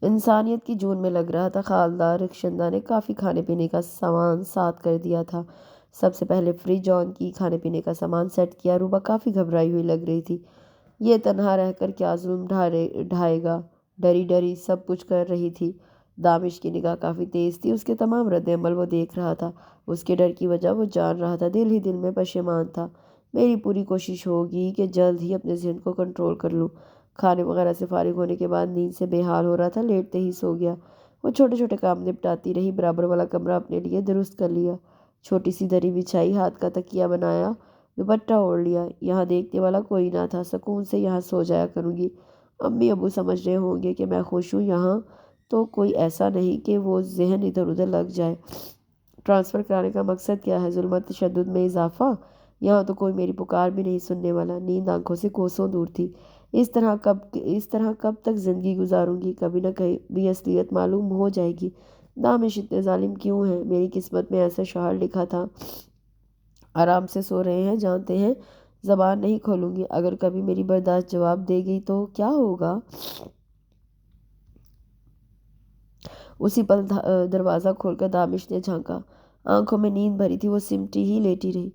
انسانیت کی جون میں لگ رہا تھا۔ خالدہ رخشندہ نے کافی کھانے پینے کا سامان ساتھ کر دیا تھا۔ سب سے پہلے فریج آن کی، کھانے پینے کا سامان سیٹ کیا۔ روبا کافی گھبرائی ہوئی لگ رہی تھی۔ یہ تنہا رہ کر کیا ظلم ڈھائے گا؟ ڈری ڈری سب کچھ کر رہی تھی۔ دامش کی نگاہ کافی تیز تھی، اس کے تمام رد عمل وہ دیکھ رہا تھا۔ اس کے ڈر کی وجہ وہ جان رہا تھا، دل ہی دل میں پشیمان تھا۔ میری پوری کوشش ہوگی کہ جلد ہی اپنے ذہن کو کنٹرول کر لوں۔ کھانے وغیرہ سے فارغ ہونے کے بعد نیند سے بے حال ہو رہا تھا، لیٹتے ہی سو گیا۔ وہ چھوٹے چھوٹے کام نپٹاتی رہی۔ برابر والا کمرہ اپنے لیے درست کر لیا، چھوٹی سی دری بچھائی، ہاتھ کا تکیہ بنایا، دوپٹہ اوڑھ لیا۔ یہاں دیکھنے والا کوئی نہ تھا، سکون سے یہاں سو جایا کروں گی۔ امی ابو سمجھ رہے ہوں گے کہ میں خوش ہوں یہاں، تو کوئی ایسا نہیں کہ وہ ذہن ادھر ادھر لگ جائے۔ ٹرانسفر کرانے کا مقصد کیا ہے؟ ظلمت تشدد میں اضافہ؟ یہاں تو کوئی میری پکار بھی نہیں سننے والا۔ نیند آنکھوں سے کوسوں دور تھی۔ اس طرح کب تک زندگی گزاروں گی؟ کبھی نہ کبھی اصلیت معلوم ہو جائے گی۔ دامش اتنے ظالم کیوں ہیں؟ میری قسمت میں ایسا شوہر لکھا تھا۔ آرام سے سو رہے ہیں، جانتے ہیں زبان نہیں کھولوں گی۔ اگر کبھی میری برداشت جواب دے گئی تو کیا ہوگا؟ اسی پل دروازہ کھول کر دامش نے جھانکا۔ آنکھوں میں نیند بھری تھی، وہ سمٹی ہی لیٹی رہی۔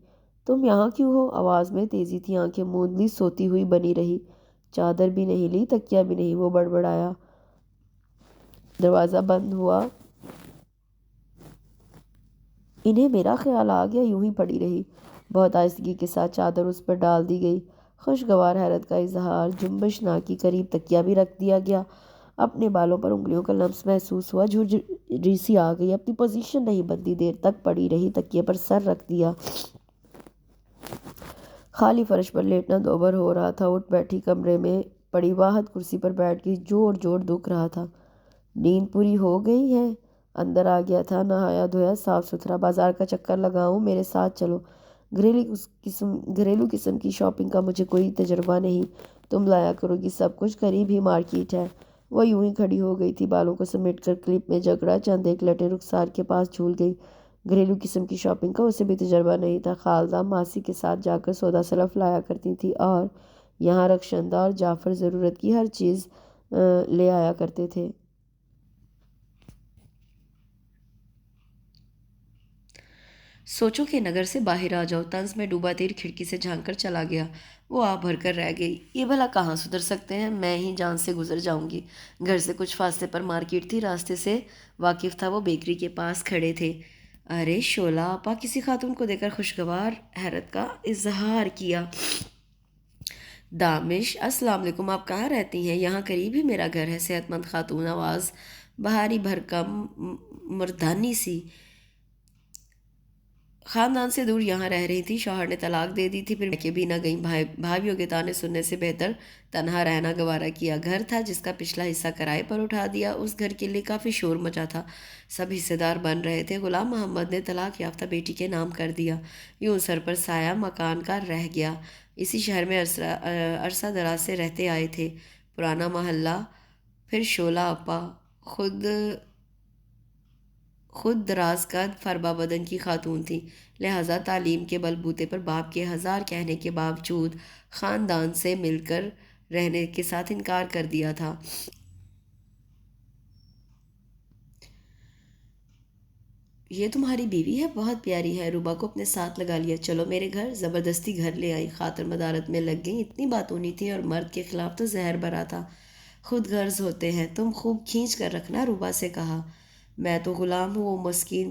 تم یہاں کیوں ہو؟ آواز میں تیزی تھی، آنکھیں موند لی سوتی ہوئی بنی رہی۔ چادر بھی نہیں لی، تکیہ بھی نہیں، وہ بڑبڑایا۔ دروازہ بند ہوا۔ انہیں میرا خیال آ گیا، یوں ہی پڑی رہی۔ بہت آہستگی کے ساتھ چادر اس پر ڈال دی گئی۔ خوشگوار حیرت کا اظہار، جنبش نہ کی، قریب تکیہ بھی رکھ دیا گیا۔ اپنے بالوں پر انگلیوں کا لمس محسوس ہوا، جھرجھری سی آ گئی۔ اپنی پوزیشن نہیں بدلی، دیر تک پڑی رہی، تکیے پر سر رکھ دیا۔ خالی فرش پر لیٹنا دوبر ہو رہا تھا۔ اٹھ بیٹھی، کمرے میں پڑی واحد کرسی پر بیٹھ گئی۔ جوڑ دکھ رہا تھا۔ نیند پوری ہو گئی ہے؟ اندر آ گیا تھا، نہایا دھویا، صاف ستھرا۔ بازار کا چکر لگاؤں؟ میرے ساتھ چلو۔ گھریلو قسم کی شاپنگ کا مجھے کوئی تجربہ نہیں، تم لایا کرو گی سب کچھ، قریب ہی مارکیٹ ہے۔ وہ یوں ہی کھڑی ہو گئی تھی، بالوں کو سمیٹ کر کلپ میں جکڑا، چند ایک لٹیں رخسار کے پاس جھول گئی۔ گھریلو قسم کی شاپنگ کا اسے بھی تجربہ نہیں تھا۔ خالدہ ماسی کے ساتھ جا کر سودا سلف لایا کرتی تھی، اور یہاں رخشندہ اور جعفر ضرورت کی ہر چیز لے آیا کرتے تھے۔ سوچو کہ نگر سے باہر آ جاؤ، طنز میں ڈوبا تیر کھڑکی سے جھانک کر چلا گیا۔ وہ آ بھر کر رہ گئی۔ یہ بھلا کہاں سدھر سکتے ہیں، میں ہی جان سے گزر جاؤں گی۔ گھر سے کچھ فاصلے پر مارکیٹ تھی، راستے سے واقف تھا۔ وہ بیکری کے پاس کھڑے تھے۔ ارے شعلہ آپا! کسی خاتون کو دیکھ کر خوشگوار حیرت کا اظہار کیا۔ دامش: السلام علیکم، آپ کہاں رہتی ہیں؟ یہاں قریب ہی میرا گھر ہے۔ صحت مند خاتون، آواز بھاری بھرکم مردانی سی، خاندان سے دور یہاں رہ رہی تھی۔ شوہر نے طلاق دے دی تھی، پھر کہ بھی نہ گئیں۔ بھائیوں کے تانے سننے سے بہتر تنہا رہنا گوارا کیا۔ گھر تھا جس کا پچھلا حصہ کرائے پر اٹھا دیا۔ اس گھر کے لیے کافی شور مچا تھا، سب حصے دار بن رہے تھے۔ غلام محمد نے طلاق یافتہ بیٹی کے نام کر دیا۔ یوں سر پر سایہ مکان کا رہ گیا۔ اسی شہر میں عرصہ دراز سے رہتے آئے تھے، پرانا محلہ۔ پھر شعلہ آپا خود دراز قد فربا بدن کی خاتون تھیں، لہٰذا تعلیم کے بل بوتے پر باپ کے ہزار کہنے کے باوجود خاندان سے مل کر رہنے کے ساتھ انکار کر دیا تھا۔ یہ تمہاری بیوی ہے؟ بہت پیاری ہے۔ روبا کو اپنے ساتھ لگا لیا۔ چلو میرے گھر۔ زبردستی گھر لے آئی۔ خاطر مدارت میں لگ گئیں۔ اتنی بات ہونی تھی اور مرد کے خلاف تو زہر بھرا تھا۔ خود غرض ہوتے ہیں، تم خوب کھینچ کر رکھنا، روبا سے کہا۔ میں تو غلام ہوں، وہ مسکین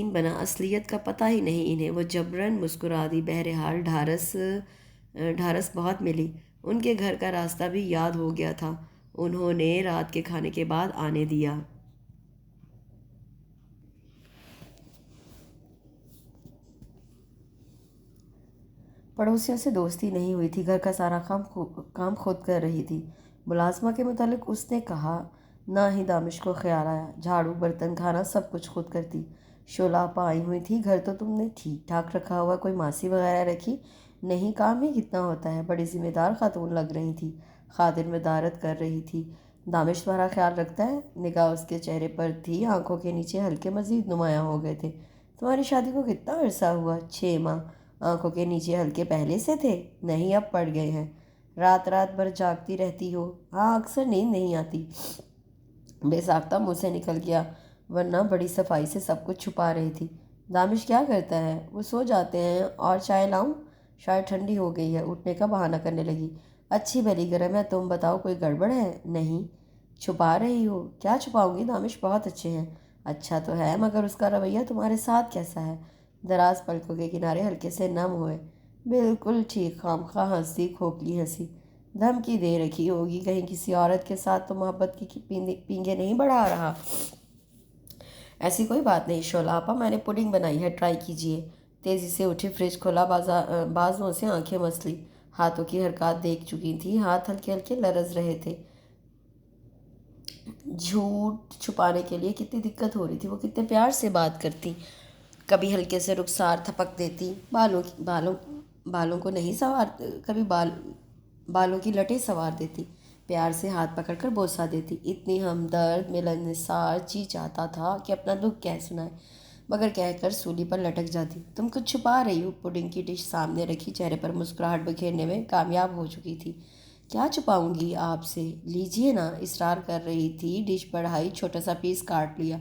بنا، اصلیت کا پتہ ہی نہیں انہیں۔ وہ جبراً مسکرا دی۔ بہرحال ڈھارس بہت ملی۔ ان کے گھر کا راستہ بھی یاد ہو گیا تھا۔ انہوں نے رات کے کھانے کے بعد آنے دیا۔ پڑوسیوں سے دوستی نہیں ہوئی تھی، گھر کا سارا کام خود کر رہی تھی۔ ملازمہ کے متعلق اس نے کہا، نہ ہی دامش کو خیال آیا۔ جھاڑو، برتن، کھانا سب کچھ خود کرتی۔ شعلہ آپا آئی ہوئی تھی، گھر تو تم نے ٹھیک ٹھاک رکھا ہوا، کوئی ماسی وغیرہ رکھی؟ نہیں، کام ہی کتنا ہوتا ہے۔ بڑی ذمہ دار خاتون لگ رہی تھی، خاطر مدارت کر رہی تھی۔ دامش تمہارا خیال رکھتا ہے؟ نگاہ اس کے چہرے پر تھی، آنکھوں کے نیچے حلقے مزید نمایاں ہو گئے تھے۔ تمہاری شادی کو کتنا عرصہ ہوا؟ 6 ماہ۔ آنکھوں کے نیچے حلقے پہلے سے تھے؟ نہیں، اب پڑ گئے ہیں۔ رات بھر جاگتی رہتی ہو؟ ہاں، اکثر نیند نہیں آتی۔ بے ساختہ منہ سے نکل گیا، ورنہ بڑی صفائی سے سب کچھ چھپا رہی تھی۔ دامش کیا کرتا ہے؟ وہ سو جاتے ہیں۔ اور چائے لاؤں؟ شاید ٹھنڈی ہو گئی ہے۔ اٹھنے کا بہانہ کرنے لگی۔ اچھی بھلی گرم ہے، تم بتاؤ کوئی گڑبڑ ہے؟ نہیں۔ چھپا رہی ہو؟ کیا چھپاؤں گی؟ دامش بہت اچھے ہیں۔ اچھا تو ہے، مگر اس کا رویہ تمہارے ساتھ کیسا ہے؟ دراز پلکوں کے کنارے ہلکے سے نم ہوئے۔ بالکل ٹھیک، خواہ ہنسی، کھوکھلی ہنسی۔ دھمکی دے رکھی ہوگی کہیں کسی عورت کے ساتھ تو محبت کی پینگیں نہیں بڑھا رہا۔ ایسی کوئی بات نہیں شعلہ آپا، میں نے پڈنگ بنائی ہے، ٹرائی کیجئے۔ تیزی سے اٹھی، فریج کھولا، بازوؤں سے آنکھیں مس لی۔ ہاتھوں کی حرکات دیکھ چکی تھی، ہاتھ ہلکے ہلکے لرز رہے تھے۔ جھوٹ چھپانے کے لیے کتنی دقت ہو رہی تھی، وہ کتنے پیار سے بات کرتی، کبھی ہلکے سے رخسار تھپک دیتی، بالوں کو نہیں کبھی بالوں کی لٹیں سنوار دیتی، پیار سے ہاتھ پکڑ کر بوسہ دیتی۔ اتنی ہمدرد ملنسار جی چاہتا تھا کہ اپنا دکھ کہہ سنائے، مگر کہہ کر سولی پر لٹک جاتی۔ تم کچھ چھپا رہی ہو؟ پڈنگ کی ڈش سامنے رکھی، چہرے پر مسکراہٹ بکھیرنے میں کامیاب ہو چکی تھی۔ کیا چھپاؤں گی آپ سے؟ لیجئے نا، اصرار کر رہی تھی۔ ڈش بڑھائی، چھوٹا سا پیس کاٹ لیا۔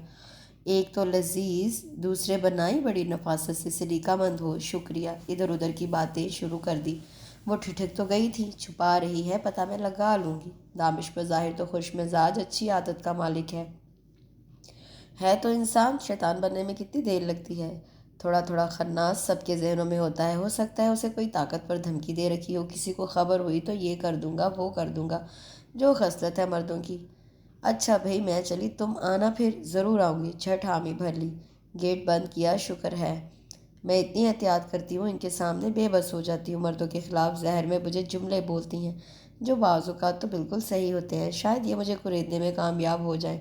ایک تو لذیذ، دوسرے بنائی بڑی نفاست سے، سلیقہ مند ہو۔ شکریہ۔ ادھر ادھر کی باتیں شروع کر دی۔ وہ ٹھٹک تو گئی تھی، چھپا رہی ہے، پتہ میں لگا لوں گی۔ دامش بظاہر تو خوش مزاج، اچھی عادت کا مالک ہے تو انسان شیطان بننے میں کتنی دیر لگتی ہے۔ تھوڑا تھوڑا خناس سب کے ذہنوں میں ہوتا ہے۔ ہو سکتا ہے اسے کوئی طاقتور دھمکی دے رکھی ہو، کسی کو خبر ہوئی تو یہ کر دوں گا، وہ کر دوں گا، جو خصلت ہے مردوں کی۔ اچھا بھئی میں چلی، تم آنا پھر۔ ضرور آؤں گی۔ جھٹ حامی بھر لی، گیٹ بند کیا۔ شکر ہے، میں اتنی احتیاط کرتی ہوں، ان کے سامنے بے بس ہو جاتی ہوں۔ مردوں کے خلاف زہر میں مجھے جملے بولتی ہیں جو بعض اوقات تو بالکل صحیح ہوتے ہیں۔ شاید یہ مجھے خریدنے میں کامیاب ہو جائیں،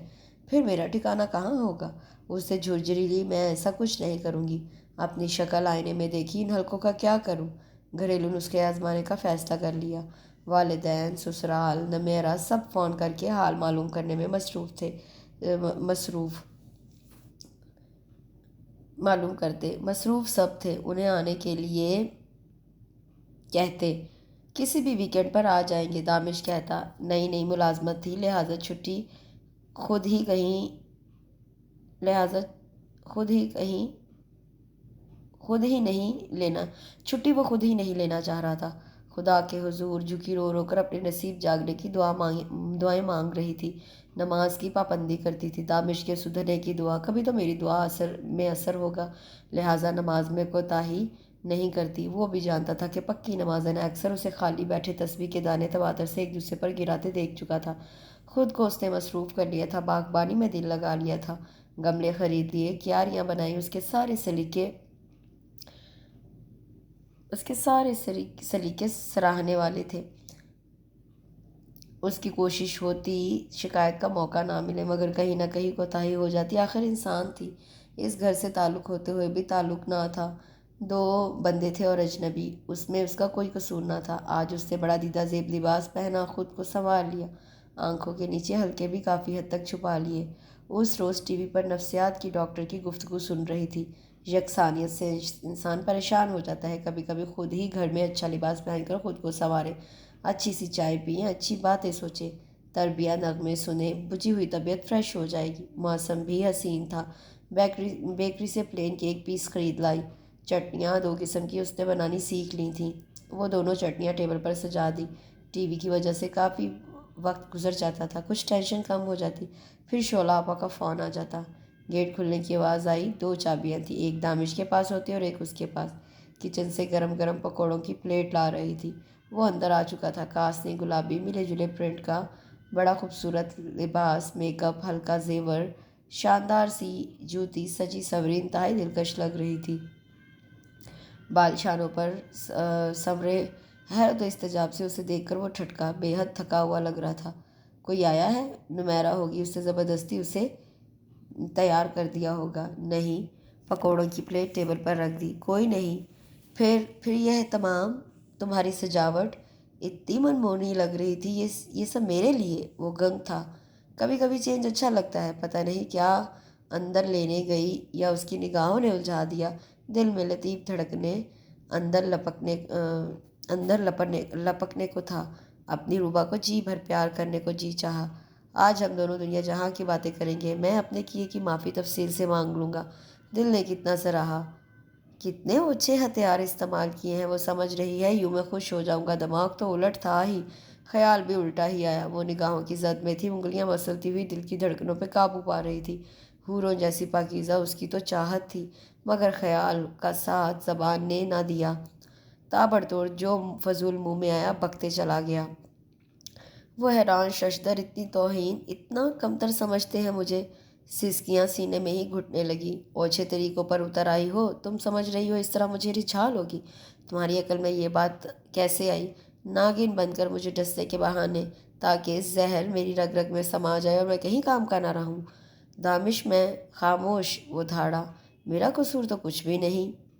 پھر میرا ٹھکانہ کہاں ہوگا؟ اس سے جھرجھری لی، میں ایسا کچھ نہیں کروں گی۔ اپنی شکل آئینے میں دیکھی، ان حلقوں کا کیا کروں؟ گھریلو نسخے آزمانے کا فیصلہ کر لیا۔ والدین، سسرال، نمیرہ سب فون کر کے حال معلوم کرنے میں مصروف۔ معلوم کرتے۔ مصروف سب تھے، انہیں آنے کے لیے کہتے، کسی بھی ویکینڈ پر آ جائیں گے۔ دامش کہتا، نئی نئی ملازمت تھی، لہٰذا چھٹی خود ہی لہٰذا خود ہی کہیں خود ہی نہیں لینا چھٹی وہ خود ہی نہیں لینا چاہ رہا تھا۔ خدا کے حضور جھکی رو رو کر اپنے نصیب جاگنے کی دعائیں مانگ رہی تھی۔ نماز کی پابندی کرتی تھی۔ دامش کے سدھرنے کی دعا، کبھی تو میری دعا اثر ہوگا، لہٰذا نماز میں کوتاہی نہیں کرتی۔ وہ بھی جانتا تھا کہ پکی نمازن اکثر اسے خالی بیٹھے تسبیح کے دانے تواتر سے ایک دوسرے پر گراتے دیکھ چکا تھا۔ خود کو اس نے مصروف کر لیا تھا، باغبانی میں دل لگا لیا تھا، گملے خرید لیے، کیاریاں بنائیں۔ اس کے سارے سلیقے سراہنے والے تھے۔ اس کی کوشش ہوتی شکایت کا موقع نہ ملے، مگر کہیں نہ کہیں کوتاہی ہو جاتی۔ آخر انسان تھی، اس گھر سے تعلق ہوتے ہوئے بھی تعلق نہ تھا۔ دو بندے تھے اور اجنبی، اس میں اس کا کوئی قصور نہ تھا۔ آج اس نے بڑا دیدہ زیب لباس پہنا، خود کو سنوار لیا، آنکھوں کے نیچے حلقے بھی کافی حد تک چھپا لیے۔ اس روز ٹی وی پر نفسیات کی ڈاکٹر کی گفتگو سن رہی تھی۔ یکسانیت سے انسان پریشان ہو جاتا ہے۔ کبھی کبھی خود ہی گھر میں اچھا لباس پہن کر خود کو سنوارے، اچھی سی چائے پئیں، اچھی باتیں سوچے، تربیہ نغمے سنے، بجھی ہوئی طبیعت فریش ہو جائے گی۔ موسم بھی حسین تھا۔ بیکری سے پلین کیک پیس خرید لائی۔ چٹنیاں دو قسم کی اس نے بنانی سیکھ لی تھیں۔ وہ دونوں چٹنیاں ٹیبل پر سجا دی۔ ٹی وی کی وجہ سے کافی وقت گزر جاتا تھا، کچھ ٹینشن کم ہو جاتی۔ پھر شعلہ آپا کا فون آ جاتا۔ گیٹ کھلنے کی آواز آئی۔ دو چابیاں تھیں، ایک دامش کے پاس ہوتی اور ایک اس کے پاس۔ کچن سے گرم گرم پکوڑوں کی پلیٹ لا رہی تھی۔ وہ اندر آ چکا تھا۔ کاسنی گلابی ملے جلے پرنٹ کا بڑا خوبصورت لباس، میک اپ، ہلکا زیور، شاندار سی جوتی، سجی سوری انتہائی دلکش لگ رہی تھی۔ بال شانوں پر سنورے۔ حیرت و استعجاب سے اسے دیکھ کر وہ ٹھٹکا، بے حد تھکا ہوا لگ رہا تھا۔ کوئی آیا ہے؟ نمیرا ہوگی، اس نے زبردستی اسے تیار کر دیا ہوگا۔ نہیں۔ پکوڑوں کی پلیٹ ٹیبل پر رکھ دی۔ کوئی نہیں۔ پھر یہ تمہاری سجاوٹ اتنی منمونی لگ رہی تھی، یہ سب میرے لیے؟ وہ گنگ تھا۔ کبھی کبھی چینج اچھا لگتا ہے، پتہ نہیں کیا اندر لینے گئی یا اس کی نگاہوں نے الجھا دیا۔ دل میں لطیف دھڑکنے اندر لپکنے کو تھا۔ اپنی روبا کو جی بھر پیار کرنے کو جی چاہا۔ آج ہم دونوں دنیا جہاں کی باتیں کریں گے، میں اپنے کیے کی معافی تفصیل سے مانگ لوں گا۔ دل نے کتنا سراہا، کتنے اونچے ہتھیار استعمال کیے ہیں۔ وہ سمجھ رہی ہے یوں میں خوش ہو جاؤں گا، دماغ تو الٹ تھا ہی، خیال بھی الٹا ہی آیا۔ وہ نگاہوں کی زد میں تھی، انگلیاں مسلتی ہوئی دل کی دھڑکنوں پہ قابو پا رہی تھی۔ حوروں جیسی پاکیزہ اس کی تو چاہت تھی، مگر خیال کا ساتھ زبان نے نہ دیا۔ تابڑتوڑ جو فضول منہ میں آیا بکتے چلا گیا۔ وہ حیران ششدر، اتنی توہین، اتنا کمتر سمجھتے ہیں مجھے۔ سسکیاں سینے میں ہی گھٹنے لگی۔ اوچھے طریقوں پر اتر آئی ہو، تم سمجھ رہی ہو اس طرح مجھے رجھال ہوگی؟ تمہاری عقل میں یہ بات کیسے آئی؟ ناگن بن کر مجھے ڈسنے کے بہانے، تاکہ زہر میری رگ رگ میں سما جائے اور میں کہیں کام کا نہ رہوں۔ دامش میں خاموش۔ وہ دھاڑا، میرا قصور تو کچھ بھی نہیں۔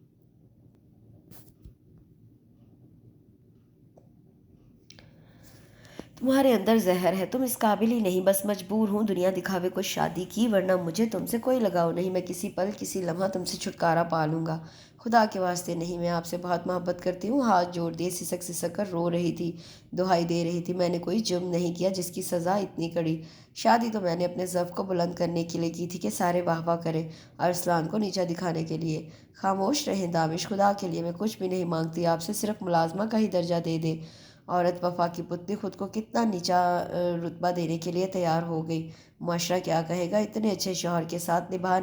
تمہارے اندر زہر ہے، تم اس قابل ہی نہیں، بس مجبور ہوں دنیا دکھاوے کو شادی کی، ورنہ مجھے تم سے کوئی لگاؤ نہیں۔ میں کسی پل کسی لمحہ تم سے چھٹکارا پا لوں گا۔ خدا کے واسطے نہیں، میں آپ سے بہت محبت کرتی ہوں۔ ہاتھ جوڑ دیے، سسک سسک کر رو رہی تھی، دہائی دے رہی تھی۔ میں نے کوئی جرم نہیں کیا جس کی سزا اتنی کڑی۔ شادی تو میں نے اپنے ضعف کو بلند کرنے کے لیے کی تھی کہ سارے واہ واہ کریں، ارسلان کو نیچا دکھانے کے لیے۔ خاموش رہیں دامش، خدا کے لیے میں کچھ بھی نہیں مانگتی آپ سے، صرف ملازمہ کا ہی درجہ دے دیں۔ عورت وفا کی پتلی خود کو کتنا نیچا رتبہ دینے کے لیے تیار ہو گئی۔ معاشرہ کیا کہے گا، اتنے اچھے شوہر کے ساتھ نباہ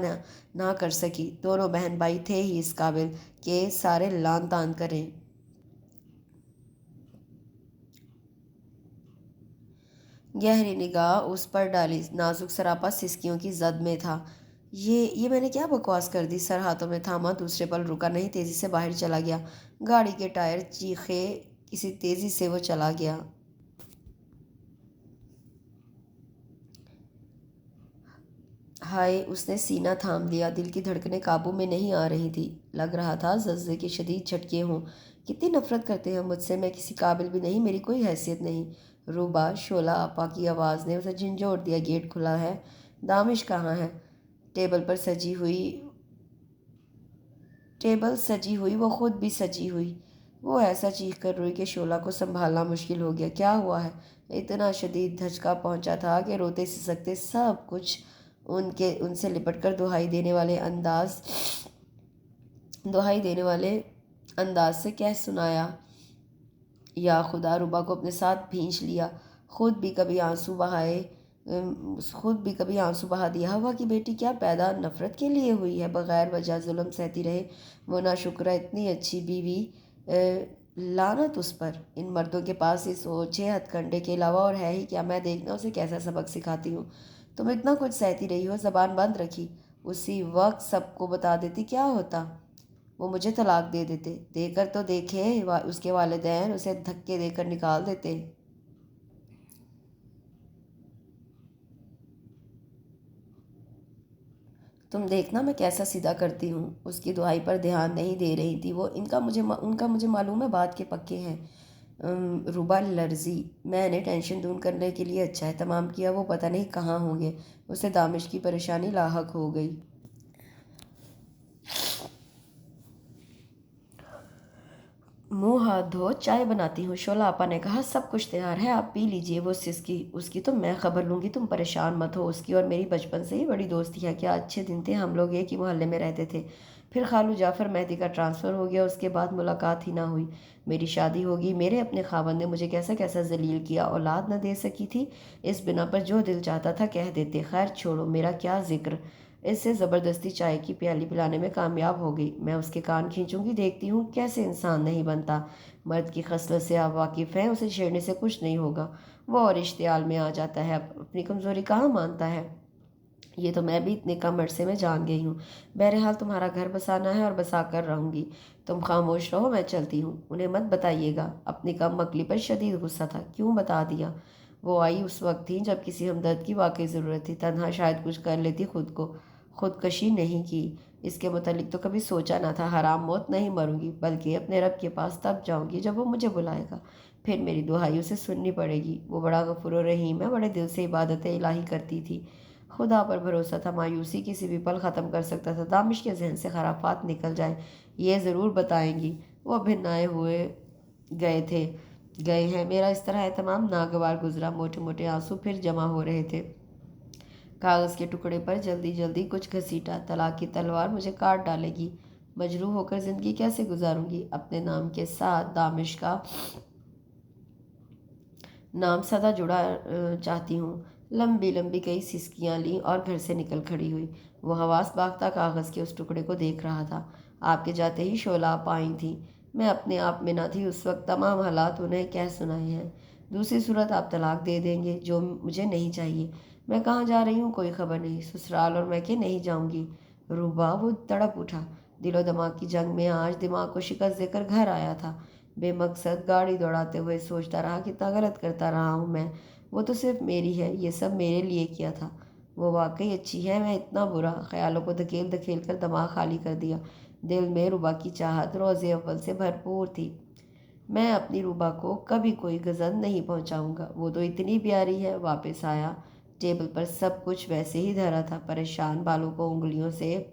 نہ کر سکی۔ دونوں بہن بھائی تھے ہی اس قابل کہ سارے لان تان کریں۔ گہری نگاہ اس پر ڈالی، نازک سراپا سسکیوں کی زد میں تھا۔ یہ میں نے کیا بکواس کر دی؟ سر ہاتھوں میں تھاما، دوسرے پل رکا نہیں، تیزی سے باہر چلا گیا۔ گاڑی کے ٹائر چیخے، کسی تیزی سے وہ چلا گیا۔ ہائے، اس نے سینہ تھام لیا، دل کی دھڑکنیں قابو میں نہیں آ رہی تھی۔ لگ رہا تھا زلزلے کے شدید جھٹکے ہوں۔ کتنی نفرت کرتے ہیں مجھ سے، میں کسی قابل بھی نہیں، میری کوئی حیثیت نہیں۔ روبا، شعلہ آپا کی آواز نے اسے جھنجھوڑ دیا۔ گیٹ کھلا ہے۔ دامش کہاں ہے؟ ٹیبل پر سجی ہوئی ٹیبل سجی ہوئی، وہ خود بھی سجی ہوئی۔ وہ ایسا چیخ کر روئی کہ شعلہ کو سنبھالنا مشکل ہو گیا۔ کیا ہوا ہے؟ اتنا شدید دھچکا پہنچا تھا کہ روتے سسکتے سب کچھ ان سے لپٹ کر دہائی دینے والے انداز سے کہہ سنایا، یا خدا، ربا کو اپنے ساتھ بھینچ لیا، خود بھی کبھی آنسو بہا دیا۔ ہوا کی بیٹی کیا پیدا نفرت کے لیے ہوئی ہے؟ بغیر وجہ ظلم سہتی رہے وہ ناشکرہ، اتنی اچھی بیوی، لعنت اس پر۔ ان مردوں کے پاس اس اوچھے ہتھ کنڈے کے علاوہ اور ہے ہی کیا؟ میں دیکھنا اسے کیسا سبق سکھاتی ہوں۔ تم اتنا کچھ سہتی رہی ہو، زبان بند رکھی، اسی وقت سب کو بتا دیتی کیا ہوتا؟ وہ مجھے طلاق دے دیتے۔ دے کر تو دیکھے، اس کے والدین اسے دھکے دے کر نکال دیتے۔ تم دیکھنا میں کیسا سیدھا کرتی ہوں۔ اس کی دعائی پر دھیان نہیں دے رہی تھی وہ۔ ان کا مجھے معلوم ہے بات کے پکے ہیں۔ روبا لرزی۔ میں نے ٹینشن دور کرنے کے لیے اچھا اہتمام کیا، وہ پتہ نہیں کہاں ہوں گے۔ اسے دامش کی پریشانی لاحق ہو گئی۔ منہ ہاتھ دھو، چائے بناتی ہوں، شعلہ آپا نے کہا۔ سب کچھ تیار ہے، آپ پی لیجئے۔ وہ سسکی۔ اس کی تو میں خبر لوں گی، تم پریشان مت ہو۔ اس کی اور میری بچپن سے ہی بڑی دوستی ہے۔ کیا اچھے دن تھے، ہم لوگ ایک ہی محلے میں رہتے تھے۔ پھر خالو جعفر مہدی کا ٹرانسفر ہو گیا، اس کے بعد ملاقات ہی نہ ہوئی۔ میری شادی ہوگی، میرے اپنے خاوند نے مجھے کیسا کیسا ذلیل کیا، اولاد نہ دے سکی تھی، اس بنا پر جو دل چاہتا تھا کہہ دیتے۔ خیر چھوڑو، میرا کیا ذکر۔ اس سے زبردستی چائے کی پیالی پلانے میں کامیاب ہو گئی۔ میں اس کے کان کھینچوں گی، دیکھتی ہوں کیسے انسان نہیں بنتا۔ مرد کی خصلت سے آپ واقف ہیں، اسے چھیڑنے سے کچھ نہیں ہوگا، وہ اور اشتعال میں آ جاتا ہے، اپنی کمزوری کہاں مانتا ہے۔ یہ تو میں بھی اتنے کم عرصے میں جان گئی ہوں۔ بہرحال تمہارا گھر بسانا ہے اور بسا کر رہوں گی۔ تم خاموش رہو، میں چلتی ہوں۔ انہیں مت بتائیے گا۔ اپنی کم عقلی پر شدید غصہ تھا۔ کیوں بتا دیا؟ وہ آئی اس وقت تھی جب کسی ہمدرد کی واقعی ضرورت تھی۔ تنہا شاید کچھ کر لیتی، خودکشی نہیں کی۔ اس کے متعلق تو کبھی سوچا نہ تھا۔ حرام موت نہیں مروں گی، بلکہ اپنے رب کے پاس تب جاؤں گی جب وہ مجھے بلائے گا۔ پھر میری دہائی اسے سننی پڑے گی۔ وہ بڑا غفور و رحیم ہے، بڑے دل سے عبادت الہی کرتی تھی۔ خدا پر بھروسہ تھا، مایوسی کسی بھی پل ختم کر سکتا تھا۔ دامش کے ذہن سے خرافات نکل جائیں، یہ ضرور بتائیں گی۔ وہ بھنائے ہوئے گئے ہیں۔ میرا اس طرح اہتمام ناگوار گزرا۔ موٹے موٹے آنسو پھر جمع ہو رہے تھے۔ کاغذ کے ٹکڑے پر جلدی جلدی کچھ گھسیٹا۔ طلاق کی تلوار مجھے کاٹ ڈالے گی۔ مجروح ہو کر زندگی کیسے گزاروں گی؟ اپنے نام کے ساتھ دامش کا نام سدا جڑا چاہتی ہوں۔ لمبی لمبی کئی سسکیاں لیں اور گھر سے نکل کھڑی ہوئی۔ وہ حواس باختہ کاغذ کے اس ٹکڑے کو دیکھ رہا تھا۔ آپ کے جاتے ہی شعلہ آپ آئی تھیں۔ میں اپنے آپ میں نہ تھی اس وقت، تمام حالات انہیں کہہ سنائے ہیں۔ دوسری صورت آپ طلاق دے دیں گے، جو مجھے نہیں چاہیے۔ میں کہاں جا رہی ہوں کوئی خبر نہیں، سسرال اور میکے نہیں جاؤں گی۔ روبا، وہ تڑپ اٹھا۔ دل و دماغ کی جنگ میں آج دماغ کو شکست دے کر گھر آیا تھا۔ بے مقصد گاڑی دوڑاتے ہوئے سوچتا رہا کتنا غلط کرتا رہا ہوں میں۔ وہ تو صرف میری ہے، یہ سب میرے لیے کیا تھا۔ وہ واقعی اچھی ہے، میں اتنا برا۔ خیالوں کو دھکیل دھکیل کر دماغ خالی کر دیا۔ دل میں روبا کی چاہت روز اول سے بھرپور تھی۔ میں اپنی روبا کو کبھی کوئی غضب نہیں پہنچاؤں گا، وہ تو اتنی پیاری ہے۔ واپس آیا، ٹیبل پر سب کچھ ویسے ہی دھرا تھا۔ پریشان بالوں کو انگلیوں سے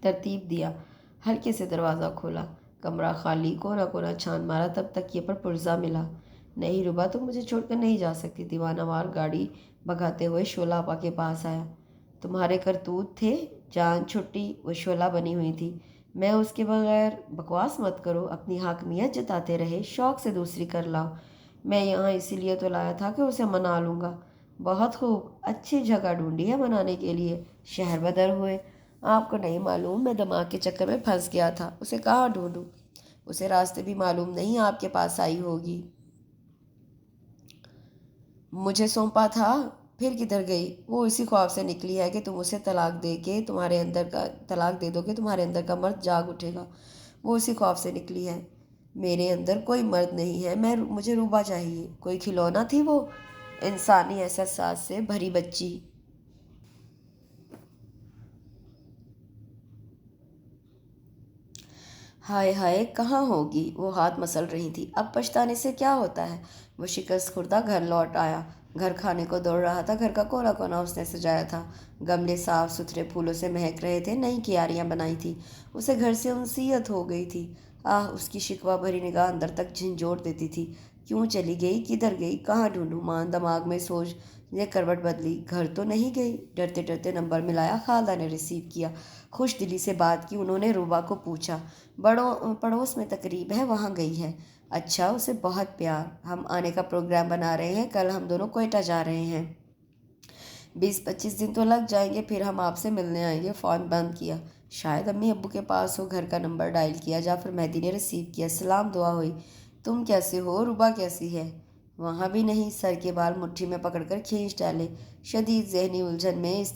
ترتیب دیا، ہلکے سے دروازہ کھولا۔ کمرہ خالی، کونا کونا چھان مارا، تب تکیے پر پرزہ ملا۔ نہیں روبا، تم مجھے چھوڑ کر نہیں جا سکتی۔ دیوانہ وار گاڑی بھگاتے ہوئے شعلہ آپا کے پاس آیا۔ تمہارے کرتوت تھے، جان چھٹی وہ شعلہ بنی ہوئی تھی۔ میں اس کے بغیر، بکواس مت کرو۔ اپنی حاکمیت جتاتے رہے، شوق سے دوسری کر لاؤ۔ میں یہاں اسی لیے تو لایا تھا کہ اسے منا لوں گا۔ بہت خوب، اچھی جگہ ڈھونڈی ہے منانے کے لیے۔ شہر بدر ہوئے۔ آپ کو نہیں معلوم میں دماغ کے چکر میں پھنس گیا تھا۔ اسے کہاں ڈھونڈوں؟ اسے راستے بھی معلوم نہیں، آپ کے پاس آئی ہوگی۔ مجھے سونپا تھا، پھر کدھر گئی؟ وہ اسی خواب سے نکلی ہے کہ تم اسے طلاق دے دو گے، تمہارے اندر کا مرد جاگ اٹھے گا۔ وہ اسی خواب سے نکلی ہے۔ میرے اندر کوئی مرد نہیں ہے، مجھے روبا چاہیے۔ کوئی کھلونا تھی وہ، انسانی احساسات سے بھری بچی۔ ہائے ہائے، کہاں ہوگی؟ وہ ہاتھ مسل رہی تھی۔ اب پچھتانے سے کیا ہوتا ہے؟ وہ شکست خوردہ گھر لوٹ آیا۔ گھر کھانے کو دوڑ رہا تھا، گھر کا کونا کونا اس نے سجایا تھا، گملے صاف ستھرے پھولوں سے مہک رہے تھے، نئی کیاریاں بنائی تھی، اسے گھر سے انسیت ہو گئی تھی۔ اس کی شکوہ بھری نگاہ اندر تک جھنجھوڑ دیتی تھی۔ کیوں چلی گئی، کدھر گئی، کہاں ڈھونڈوں، ماں دماغ میں سوچ نے کروٹ بدلی۔ گھر تو نہیں گئی۔ ڈرتے ڈرتے نمبر ملایا، خالدہ نے ریسیو کیا، خوش دلی سے بات کی۔ انہوں نے روبا کو پوچھا، پڑوس میں تقریب ہے، وہاں گئی ہے؟ اچھا، اسے بہت پیار، ہم آنے کا پروگرام بنا رہے ہیں، کل ہم دونوں کوئٹہ جا رہے ہیں، 20-25 دن تو لگ جائیں گے، پھر ہم آپ سے ملنے آئیں گے۔ فون بند کیا، شاید امی ابو کے پاس ہو۔ گھر کا نمبر ڈائل کیا، جعفر مہدی نے ریسیو کیا۔ سلام، دعا ہوئی، تم کیسے ہو، روبا کیسی ہے؟ وہاں بھی نہیں، سر کے بال مٹھی میں پکڑ کر کھینچ ڈالے۔ شدید ذہنی الجھن میں اس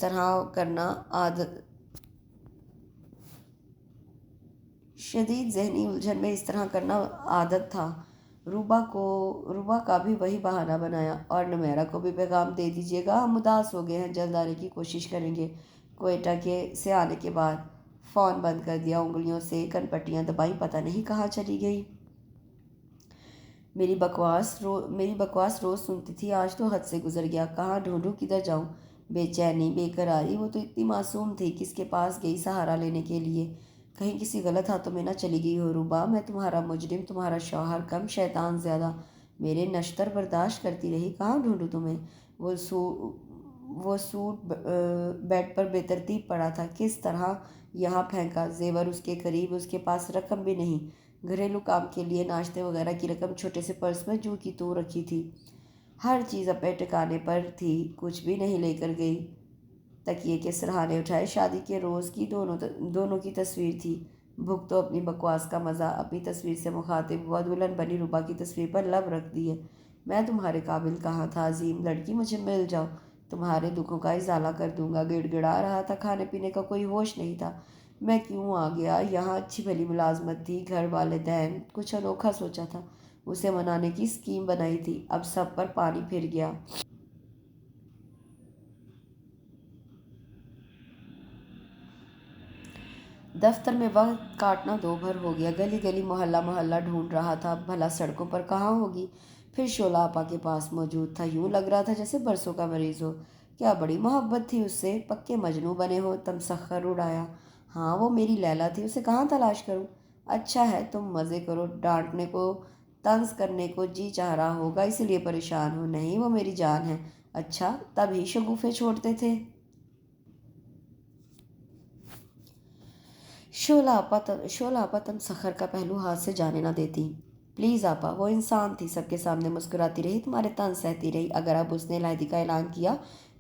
طرح کرنا عادت تھا۔ روبا کا بھی وہی بہانہ بنایا، اور نمیرہ کو بھی پیغام دے دیجیے گا، ہم اداس ہو گئے ہیں، جلد آنے کی کوشش کریں گے کوئٹہ سے آنے کے بعد۔ فون بند کر دیا، انگلیوں سے کن پٹیاں دبائیں، پتہ نہیں کہاں چلی گئی۔ میری بکواس روز سنتی تھی، آج تو حد سے گزر گیا، کہاں ڈھونڈوں، کدھر جاؤں؟ بے چینی، بے قراری، وہ تو اتنی معصوم تھی، کس کے پاس گئی سہارا لینے کے لیے؟ کہیں کسی غلط ہاتھوں میں نہ چلی گئی ہو۔ روبا، میں تمہارا مجرم، تمہارا شوہر کم، شیطان زیادہ، میرے نشتر برداشت کرتی رہی، کہاں ڈھونڈوں تمہیں؟ وہ سوٹ بیڈ پر بے ترتیب پڑا تھا، کس طرح یہاں پھینکا؟ زیور اس کے قریب، اس کے پاس رقم بھی نہیں، گھریلو کام کے لیے ناشتے وغیرہ کی رقم چھوٹے سے پرس میں جو کی تو رکھی تھی، ہر چیز اپنے ٹھکانے پر تھی، کچھ بھی نہیں لے کر گئی۔ تکیے کے سرہانے اٹھائے، شادی کے روز کی دونوں کی تصویر تھی۔ بھگ تو اپنی بکواس کا مزہ، اپنی تصویر سے مخاطب ہوا، دلہن بنی روبا کی تصویر پر لب رکھ دیے۔ میں تمہارے قابل کہاں تھا، عظیم لڑکی، مجھے مل جاؤ، تمہارے دکھوں کا ازالہ کر دوں گا۔ گڑ گڑا رہا تھا، کھانے پینے کا کوئی ہوش نہیں تھا۔ میں کیوں آ گیا یہاں؟ اچھی بھلی ملازمت تھی، گھر، والدین، کچھ انوکھا سوچا تھا، اسے منانے کی اسکیم بنائی تھی، اب سب پر پانی پھر گیا۔ دفتر میں وقت کاٹنا دو بھر ہو گیا، گلی گلی محلہ محلہ ڈھونڈ رہا تھا، بھلا سڑکوں پر کہاں ہوگی؟ پھر شعلہ آپا کے پاس موجود تھا، یوں لگ رہا تھا جیسے برسوں کا مریض ہو۔ کیا بڑی محبت تھی اس سے، پکے مجنوں بنے ہو، تمسخر اڑایا۔ ہاں، وہ میری لیلا تھی، اسے کہاں تلاش کروں؟ اچھا ہے، تم مزے کرو، ڈانٹنے کو، طنز کرنے کو جی چاہ رہا ہوگا، اسی لیے پریشان ہو۔ نہیں، وہ میری جان ہے۔ اچھا، تب ہی شگوفے چھوڑتے تھے۔ شعلہ آپا تمسخر کا پہلو ہاتھ سے جانے نہ دیتی۔ پلیز آپا، وہ انسان تھی، سب کے سامنے مسکراتی رہی، تمہارے طنز سہتی رہی، اگر اب اس نے علیحدگی کا اعلان کیا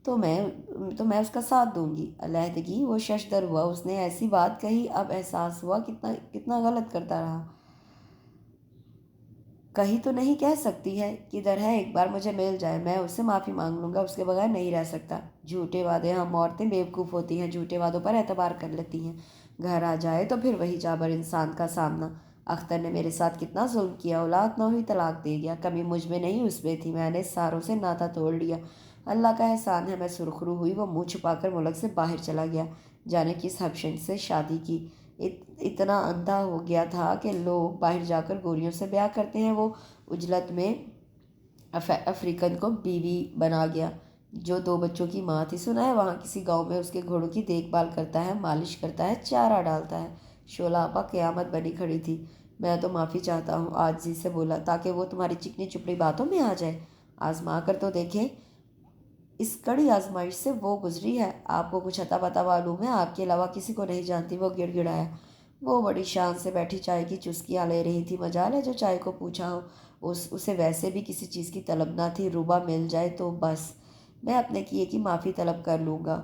تو میں اس کا ساتھ دوں گی۔ علیحدگی؟ وہ ششدر ہوا، اس نے ایسی بات کہی، اب احساس ہوا کتنا غلط کرتا رہا۔ کہیں تو نہیں کہہ سکتی ہے، کدھر ہے، ایک بار مجھے مل جائے، میں اس سے معافی مانگ لوں گا، اس کے بغیر نہیں رہ سکتا۔ جھوٹے وعدے، ہم عورتیں بیوقوف ہوتی ہیں، جھوٹے وعدوں پر اعتبار کر لیتی ہیں، گھر آ جائے تو پھر وہی جابر انسان کا سامنا۔ اختر نے میرے ساتھ کتنا ظلم کیا، اولاد نہ ہوئی، طلاق دے گیا، کمی مجھ میں نہیں اس میں تھی، میں نے ساروں سے ناتا توڑ لیا، اللہ کا احسان ہے میں سرخرو ہوئی، وہ منہ چھپا کر ملک سے باہر چلا گیا، جانے کس ہبشنٹ سے شادی کی، اتنا اندھا ہو گیا تھا کہ لوگ باہر جا کر گوریوں سے بیاہ کرتے ہیں، وہ عجلت میں افریقن کو بیوی بنا گیا، جو 2 بچوں کی ماں تھی، سنا ہے وہاں کسی گاؤں میں اس کے گھوڑوں کی دیکھ بھال کرتا ہے، مالش کرتا ہے، چارہ ڈالتا ہے۔ شعلہ آپا قیامت بنی کھڑی تھی۔ میں تو معافی چاہتا ہوں، عاجزی سے بولا، تاکہ وہ تمہاری چکنی چپڑی باتوں میں آ جائے، آزما کر تو دیکھیں۔ اس کڑی آزمائش سے وہ گزری ہے، آپ کو کچھ اتا پتا معلوم ہے، آپ کے علاوہ کسی کو نہیں جانتی، وہ گڑ گڑایا۔ وہ بڑی شان سے بیٹھی چائے کی چسکیاں لے رہی تھی، مجال ہے جو چائے کو پوچھا ہو، اسے ویسے بھی کسی چیز کی طلب نہ تھی، روبا مل جائے تو بس میں اپنے کیے کی معافی طلب کر لوں گا،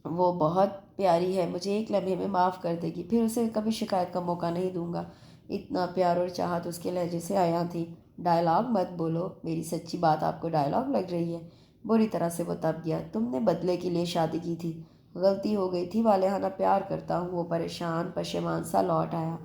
وہ بہت پیاری ہے، مجھے ایک لمحے میں معاف کر دے گی، پھر اسے کبھی شکایت کا موقع نہیں دوں گا۔ اتنا پیار اور چاہت اس کے لہجے سے آیا تھی۔ ڈائلاگ مت بولو، میری سچی بات آپ کو ڈائلاگ لگ رہی ہے؟ بری طرح سے وہ تب گیا۔ تم نے بدلے کے لیے شادی کی تھی، غلطی ہو گئی تھی، والہانہ پیار کرتا ہوں۔ وہ پریشان پشیمان سا لوٹ آیا۔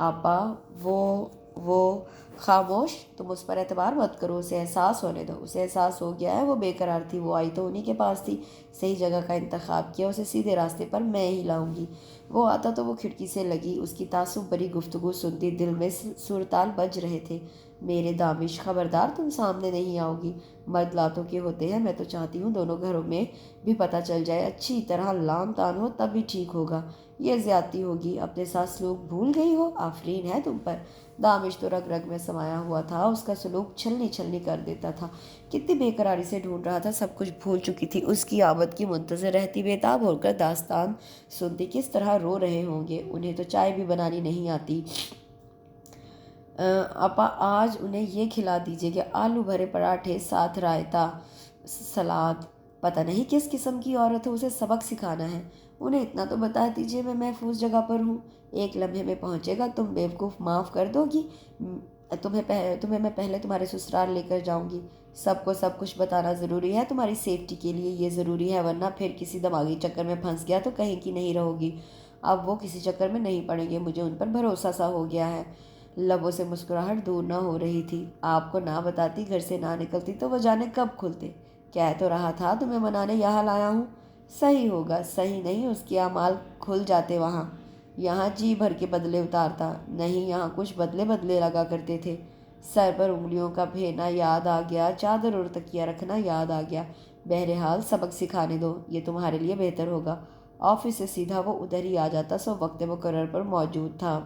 آپا، وہ خاموش، تم اس پر اعتبار مت کرو، اسے احساس ہونے دو، اسے احساس ہو گیا ہے، وہ بے قرار تھی، وہ آئی تو انہی کے پاس تھی، صحیح جگہ کا انتخاب کیا، اسے سیدھے راستے پر میں ہی لاؤں گی۔ وہ آتا تو وہ کھڑکی سے لگی اس کی تعصب بری گفتگو سنتی، دل میں سرتال بج رہے تھے، میرے دامش خبردار تم سامنے نہیں آؤ گی، مرد لاتوں کے ہوتے ہیں، میں تو چاہتی ہوں دونوں گھروں میں بھی پتہ چل جائے، اچھی طرح لان تان ہو تب بھی ٹھیک ہوگا، یہ زیادتی ہوگی، اپنے ساتھ سلوک بھول گئی ہو، آفرین ہے تم پر۔ دامش تو رگ رگ میں سمایا ہوا تھا، اس کا سلوک چھلنی چھلنی کر دیتا تھا، کتنی بے قراری سے ڈھونڈ رہا تھا، سب کچھ بھول چکی تھی، اس کی آمد کی منتظر رہتی، بےتاب ہو کر داستان سنتی، کس طرح رو رہے ہوں گے، انہیں تو چائے بھی بنانی نہیں آتی۔ آپا آج انہیں یہ کھلا دیجئے کہ آلو بھرے پراٹھے ساتھ رائتا سلاد، پتہ نہیں کس قسم کی عورت ہو، اسے سبق سکھانا ہے، انہیں اتنا تو بتا دیجئے میں محفوظ جگہ پر ہوں، ایک لمحے میں پہنچے گا، تم بیوقوف معاف کر دو گی، تمہیں میں پہلے تمہارے سسرال لے کر جاؤں گی، سب کو سب کچھ بتانا ضروری ہے، تمہاری سیفٹی کے لیے یہ ضروری ہے، ورنہ پھر کسی دماغی چکر میں پھنس گیا تو کہیں کی نہیں رہو گی۔ اب وہ کسی چکر میں نہیں پڑیں گے، مجھے ان پر بھروسہ سا ہو گیا ہے۔ لبوں سے مسکراہٹ دور نہ ہو رہی تھی، آپ کو نہ بتاتی، گھر سے نہ نکلتی تو وہ جانے کب کھلتے، کہہ تو رہا تھا تمہیں منانے یہاں لایا ہوں، صحیح ہوگا، صحیح نہیں اس کے اعمال کھل جاتے وہاں، یہاں جی بھر کے بدلے اتارتا، نہیں یہاں کچھ بدلے بدلے لگا کرتے تھے، سر پر انگلیوں کا پھیرنا یاد آ گیا، چادر اور تکیہ رکھنا یاد آ گیا، بہرحال سبق سکھانے دو، یہ تمہارے لیے بہتر ہوگا۔ آفس سے سیدھا وہ ادھر ہی آ جاتا، سو وقت مقرر پر موجود تھا۔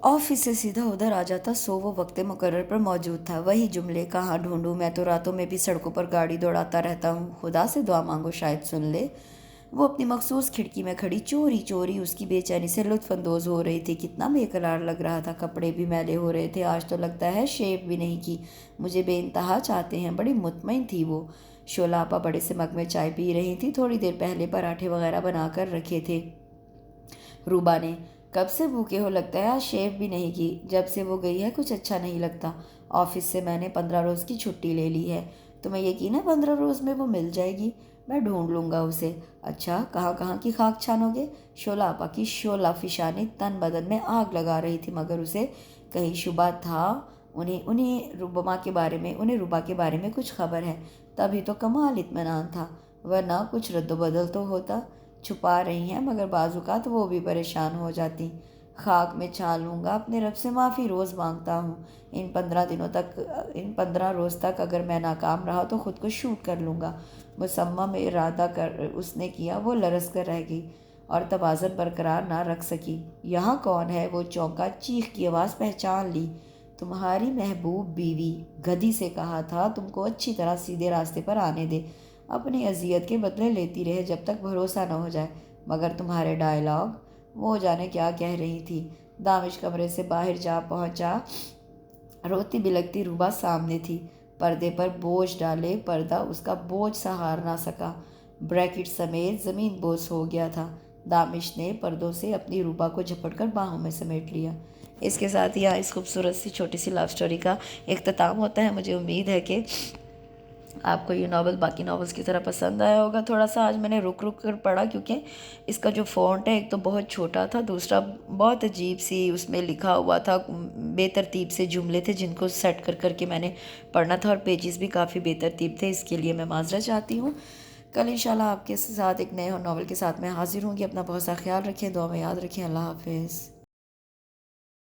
آفس سے سیدھا ادھر آ جاتا، سو وہ وقت مقرر پر موجود تھا، وہی جملے کہاں ڈھونڈوں، میں تو راتوں میں بھی سڑکوں پر گاڑی دوڑاتا رہتا ہوں، خدا سے دعا مانگو شاید سن لے۔ وہ اپنی مخصوص کھڑکی میں کھڑی چوری چوری اس کی بے چینی سے لطف اندوز ہو رہی تھی، کتنا بے قرار لگ رہا تھا، کپڑے بھی میلے ہو رہے تھے، آج تو لگتا ہے شیو بھی نہیں کی، مجھے بے انتہا چاہتے ہیں، بڑی مطمئن تھی وہ۔ شعلہ آپا بڑے سے مگ میں چائے پی رہی تھی، تھوڑی دیر پہلے پراٹھے وغیرہ بنا کر رکھے تھے۔ روبا نے، کب سے بھوکے ہو، لگتا ہے آج شیو بھی نہیں کی، جب سے وہ گئی ہے کچھ اچھا نہیں لگتا، آفس سے میں نے 15 روز کی چھٹی لے لی ہے، تمہیں یقین ہے 15 روز میں وہ مل جائے گی، میں ڈھونڈ لوں گا اسے۔ اچھا کہاں کہاں کی خاک چھانو گے؟ شعلہ آپا کی شعلہ فشانی تن بدن میں آگ لگا رہی تھی، مگر اسے کہیں شبہ تھا انہیں روبا کے بارے میں کچھ خبر ہے، تبھی تو کمال اطمینان تھا، ورنہ کچھ رد و بدل تو ہوتا۔ چھپا رہی ہیں مگر بعض اوقات وہ بھی پریشان ہو جاتی، خاک میں چھان لوں گا، اپنے رب سے معافی روز مانگتا ہوں، ان 15 روز تک اگر میں ناکام رہا تو خود کو شوٹ کر لوں گا، مصمم ارادہ اس نے کیا، وہ لرز کر رہ گئی اور توازن برقرار نہ رکھ سکی۔ یہاں کون ہے؟ وہ چونکا، چیخ کی آواز پہچان لی، تمہاری محبوب بیوی، گدھی سے کہا تھا تم کو اچھی طرح سیدھے راستے پر آنے دے، اپنی اذیت کے بدلے لیتی رہے جب تک بھروسہ نہ ہو جائے، مگر تمہارے ڈائیلاگ، وہ جانے کیا کہہ رہی تھی۔ دامش کمرے سے باہر جا پہنچا، روتی بلکتی روبا سامنے تھی، پردے پر بوجھ ڈالے، پردہ اس کا بوجھ سہار نہ سکا، بریکٹ سمیت زمین بوس ہو گیا تھا۔ دامش نے پردوں سے اپنی روبا کو جھپٹ کر باہوں میں سمیٹ لیا۔ اس کے ساتھ ہی اس خوبصورت سی چھوٹی سی لو سٹوری کا اختتام ہوتا ہے۔ مجھے امید ہے کہ آپ کو یہ ناول باقی ناولز کی طرح پسند آیا ہوگا۔ تھوڑا سا آج میں نے رک رک کر پڑھا کیونکہ اس کا جو فونٹ ہے ایک تو بہت چھوٹا تھا، دوسرا بہت عجیب سی اس میں لکھا ہوا تھا، بے ترتیب سے جملے تھے جن کو سیٹ کر کر کے میں نے پڑھنا تھا، اور پیجز بھی کافی بے ترتیب تھے، اس کے لیے میں معذرت چاہتی ہوں۔ کل انشاءاللہ آپ کے ساتھ ایک نئے ناول کے ساتھ میں حاضر ہوں گی۔ اپنا بہت سا خیال رکھیں، دعا میں یاد رکھیں۔ اللہ حافظ۔